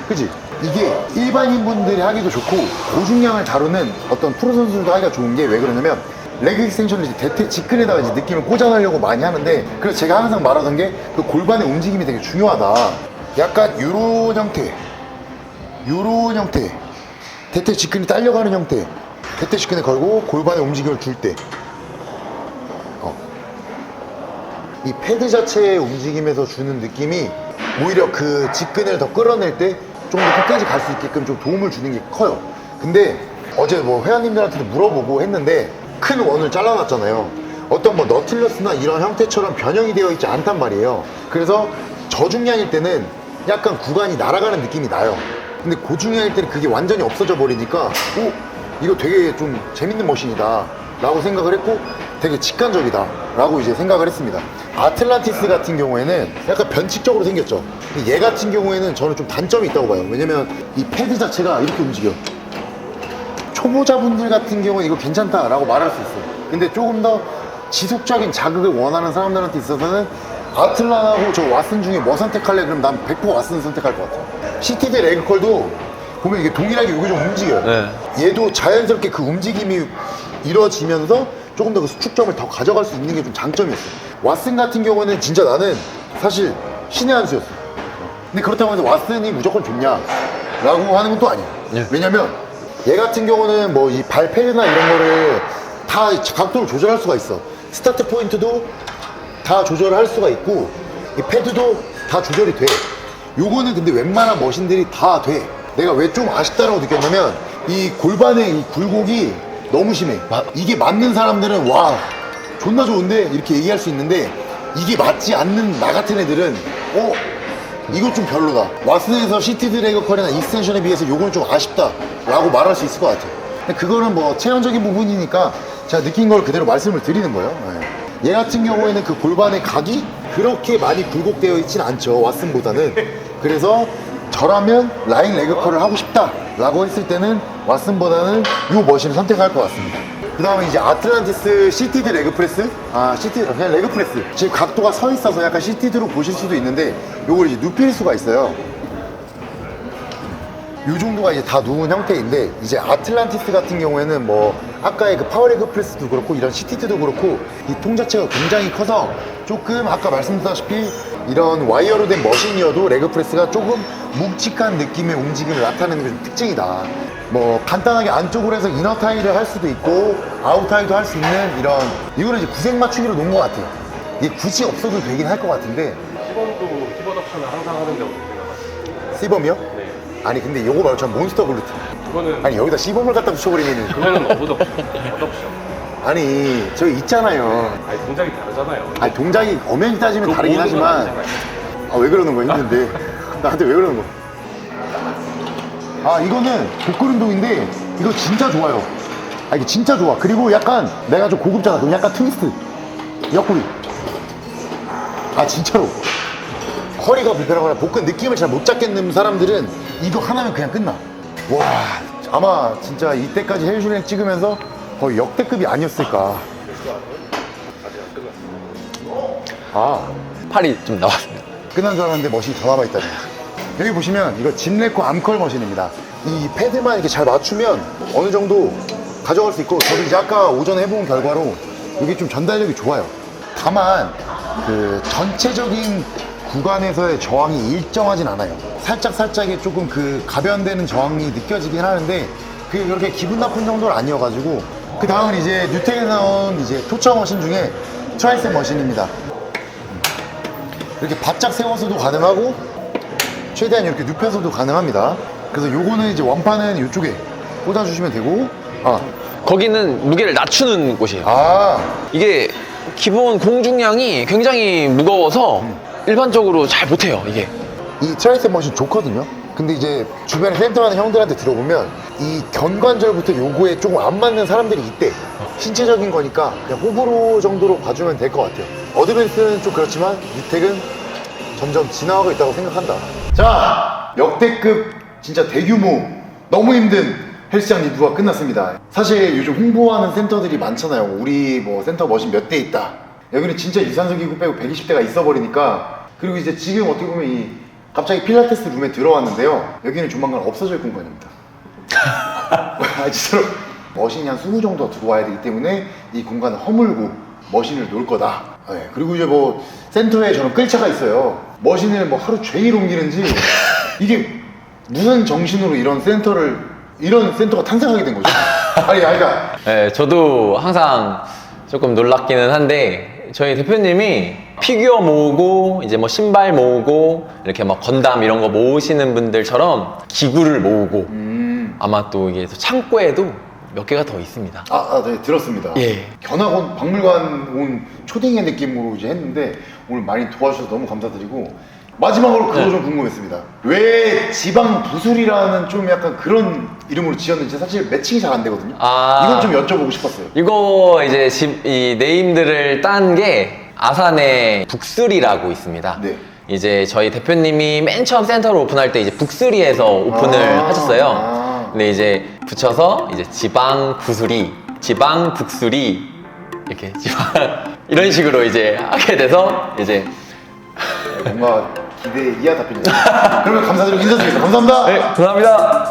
Speaker 1: 그치? 이게 일반인 분들이 하기도 좋고 고중량을 다루는 어떤 프로 선수들도 하기가 좋은 게 왜 그러냐면 레그 익스텐션을 이제 대퇴 직근에다가 이제 느낌을 꽂아내려고 많이 하는데 그래서 제가 항상 말하던 게 그 골반의 움직임이 되게 중요하다. 약간 요런 형태 대퇴 직근이 딸려가는 형태 대퇴 직근에 걸고 골반의 움직임을 줄 때 이 패드 자체의 움직임에서 주는 느낌이 오히려 그 직근을 더 끌어낼 때 좀 더 끝까지 갈 수 있게끔 좀 도움을 주는 게 커요. 근데 어제 뭐 회원님들한테도 물어보고 했는데 큰 원을 잘라놨잖아요. 어떤 뭐 너틸러스나 이런 형태처럼 변형이 되어 있지 않단 말이에요. 그래서 저중량일 때는 약간 구간이 날아가는 느낌이 나요. 근데 고중량일 때는 그게 완전히 없어져 버리니까 이거 되게 좀 재밌는 머신이다 라고 생각을 했고 되게 직관적이다 라고 이제 생각을 했습니다. 아틀란티스 같은 경우에는 약간 변칙적으로 생겼죠. 근데 얘 같은 경우에는 저는 좀 단점이 있다고 봐요. 왜냐면 이 패드 자체가 이렇게 움직여. 초보자분들 같은 경우는 이거 괜찮다라고 말할 수 있어요. 근데 조금 더 지속적인 자극을 원하는 사람들한테 있어서는 아틀란하고 저 왓슨 중에 뭐 선택할래? 그럼 난 100% 왓슨 선택할 것 같아요. CTD 레그컬도 보면 이게 동일하게 여기 좀 움직여요.
Speaker 3: 네.
Speaker 1: 얘도 자연스럽게 그 움직임이 이루어지면서 조금 더 그 수축점을 더 가져갈 수 있는 게 좀 장점이었어요. 왓슨 같은 경우는 진짜 나는 사실 신의 한 수였어. 근데 그렇다고 해서 왓슨이 무조건 좋냐? 라고 하는 건 또 아니에요.
Speaker 3: 네.
Speaker 1: 왜냐면 얘 같은 경우는 뭐 이 발 패드나 이런 거를 다 각도를 조절할 수가 있어. 스타트 포인트도 다 조절을 할 수가 있고 이 패드도 다 조절이 돼. 요거는 근데 웬만한 머신들이 다 돼. 내가 왜 좀 아쉽다라고 느꼈냐면 이 골반의 이 굴곡이 너무 심해. 이게 맞는 사람들은 와 존나 좋은데 이렇게 얘기할 수 있는데 이게 맞지 않는 나 같은 애들은 이거 좀 별로다. 왓슨에서 시티드 레그컬이나 익스텐션에 비해서 요거는 좀 아쉽다 라고 말할 수 있을 것 같아요. 근데 그거는 뭐 체험적인 부분이니까 제가 느낀 걸 그대로 말씀을 드리는 거예요. 얘 같은 경우에는 그 골반의 각이 그렇게 많이 굴곡되어 있진 않죠, 왓슨보다는. 그래서 저라면 라인 레그컬을 하고 싶다 라고 했을 때는 왓슨보다는 이 머신을 선택할 것 같습니다. 그 다음에 이제 아틀란티스 시티드 레그 프레스, 시티드 그냥 레그 프레스. 지금 각도가 서 있어서 약간 시티드로 보실 수도 있는데 요걸 이제 눕힐 수가 있어요. 요 정도가 이제 다 누운 형태인데 이제 아틀란티스 같은 경우에는 뭐 아까의 그 파워레그 프레스도 그렇고 이런 시티드도 그렇고 이 통 자체가 굉장히 커서 조금 아까 말씀드렸다시피 이런 와이어로 된 머신이어도 레그 프레스가 조금 묵직한 느낌의 움직임을 나타내는 게 좀 특징이다. 뭐 간단하게 안쪽으로 해서 이너 타이를 할 수도 있고 아웃 타이도 할 수 있는 이거는 이제 구색 맞추기로 놓은 것 같아요. 이게 굳이 없어도 되긴 할 것 같은데.
Speaker 2: 시범도 키보드 옵션을 항상 하는데 어떻게 생각하세요?
Speaker 1: 시범이요?
Speaker 2: 네.
Speaker 1: 아니 근데 요거 말고 전 몬스터 블루트.
Speaker 2: 그거는
Speaker 1: 아니 여기다 시범을 갖다 붙여버리면은
Speaker 2: 그거는 어드옵션. 어드옵션.
Speaker 1: 아니 저 있잖아요.
Speaker 2: 아니 동작이 다르잖아요.
Speaker 1: 아니 동작이 엄연히 따지면
Speaker 2: 그거
Speaker 1: 다르긴
Speaker 2: 모으는 건
Speaker 1: 하지만
Speaker 2: 아니잖아요.
Speaker 1: 왜 그러는 거야 힘든데 나한테 왜 그러는 거야. 이거는 복근 운동인데 이거 진짜 좋아요. 이게 진짜 좋아. 그리고 약간 내가 좀 고급잖아. 그럼 약간 트위스트 옆구리. 진짜로 허리가 불편하거나 복근 느낌을 잘 못 잡겠는 사람들은 이거 하나면 그냥 끝나. 와 아마 진짜 이때까지 헬슈랭 찍으면서 거의 역대급이 아니었을까.
Speaker 3: 팔이 좀 나왔습니다.
Speaker 1: 끝난 줄 알았는데 머신이 더 남아있다니. 여기 보시면 이거 짐레코 암컬 머신입니다. 이 패드만 이렇게 잘 맞추면 어느 정도 가져갈 수 있고 저도 이제 아까 오전에 해본 결과로 이게 좀 전달력이 좋아요. 다만 그 전체적인 구간에서의 저항이 일정하진 않아요. 살짝살짝의 조금 그 가변되는 저항이 느껴지긴 하는데 그게 그렇게 기분 나쁜 정도는 아니어가지고 그 다음은 이제 뉴텍에서 나온 이제 토처 머신 중에 트라이셉 머신입니다. 이렇게 바짝 세워서도 가능하고 최대한 이렇게 눕혀서도 가능합니다. 그래서 요거는 이제 원판은 이쪽에 꽂아주시면 되고
Speaker 3: 거기는 무게를 낮추는 곳이에요.
Speaker 1: 이게
Speaker 3: 이게 기본 공중량이 굉장히 무거워서 일반적으로 잘 못해요, 이게.
Speaker 1: 이 트라이셉 머신 좋거든요. 근데 이제 주변에 센터하는 형들한테 들어보면 이 견관절부터 요거에 조금 안 맞는 사람들이 있대. 신체적인 거니까 그냥 호불호 정도로 봐주면 될 것 같아요. 어드밴스는 좀 그렇지만 뉴텍은 점점 진화하고 있다고 생각한다. 자, 역대급 진짜 대규모 너무 힘든 헬스장 리뷰가 끝났습니다. 사실 요즘 홍보하는 센터들이 많잖아요. 우리 뭐 센터 머신 몇 대 있다. 여기는 진짜 유산소 기구 빼고 120대가 있어버리니까. 그리고 이제 지금 어떻게 보면 이 갑자기 필라테스 룸에 들어왔는데요. 여기는 조만간 없어질 공간입니다. 진짜로 머신이 한 20 정도 들어와야 되기 때문에 이 공간을 허물고 머신을 놓을 거다. 네, 그리고 이제 뭐 센터에 저는 끌차가 있어요. 머신을 뭐 하루 종일 옮기는지 이게 무슨 정신으로 이런 센터가 탄생하게 된 거죠? 그러니까
Speaker 3: 네, 저도 항상 조금 놀랍기는 한데 저희 대표님이 피규어 모으고 이제 뭐 신발 모으고 이렇게 막 건담 이런 거 모으시는 분들처럼 기구를 모으고 아마 또 이게 창고에도 몇 개가 더 있습니다.
Speaker 1: 네, 들었습니다.
Speaker 3: 예.
Speaker 1: 견학원 박물관 온 초딩의 느낌으로 이제 했는데 오늘 많이 도와주셔서 너무 감사드리고 마지막으로 그거 좀 궁금했습니다. 왜 지방 부술이라는 좀 약간 그런 이름으로 지었는지 사실 매칭이 잘 안 되거든요. 이건 좀 여쭤보고 싶었어요.
Speaker 3: 이거 이제 이 네임들을 딴 게 아산에 북수리라고 있습니다.
Speaker 1: 네.
Speaker 3: 이제 저희 대표님이 맨 처음 센터를 오픈할 때 이제 북수리에서 오픈을 하셨어요. 근데 이제 붙여서 이제 지방 부수리, 지방 북수리 이렇게 지방 이런 식으로 이제 하게 돼서 이제
Speaker 1: 뭔가 기대에 이하 답변이네요. 그러면 감사드리고 인사드리겠습니다. 감사합니다.
Speaker 3: 네, 감사합니다.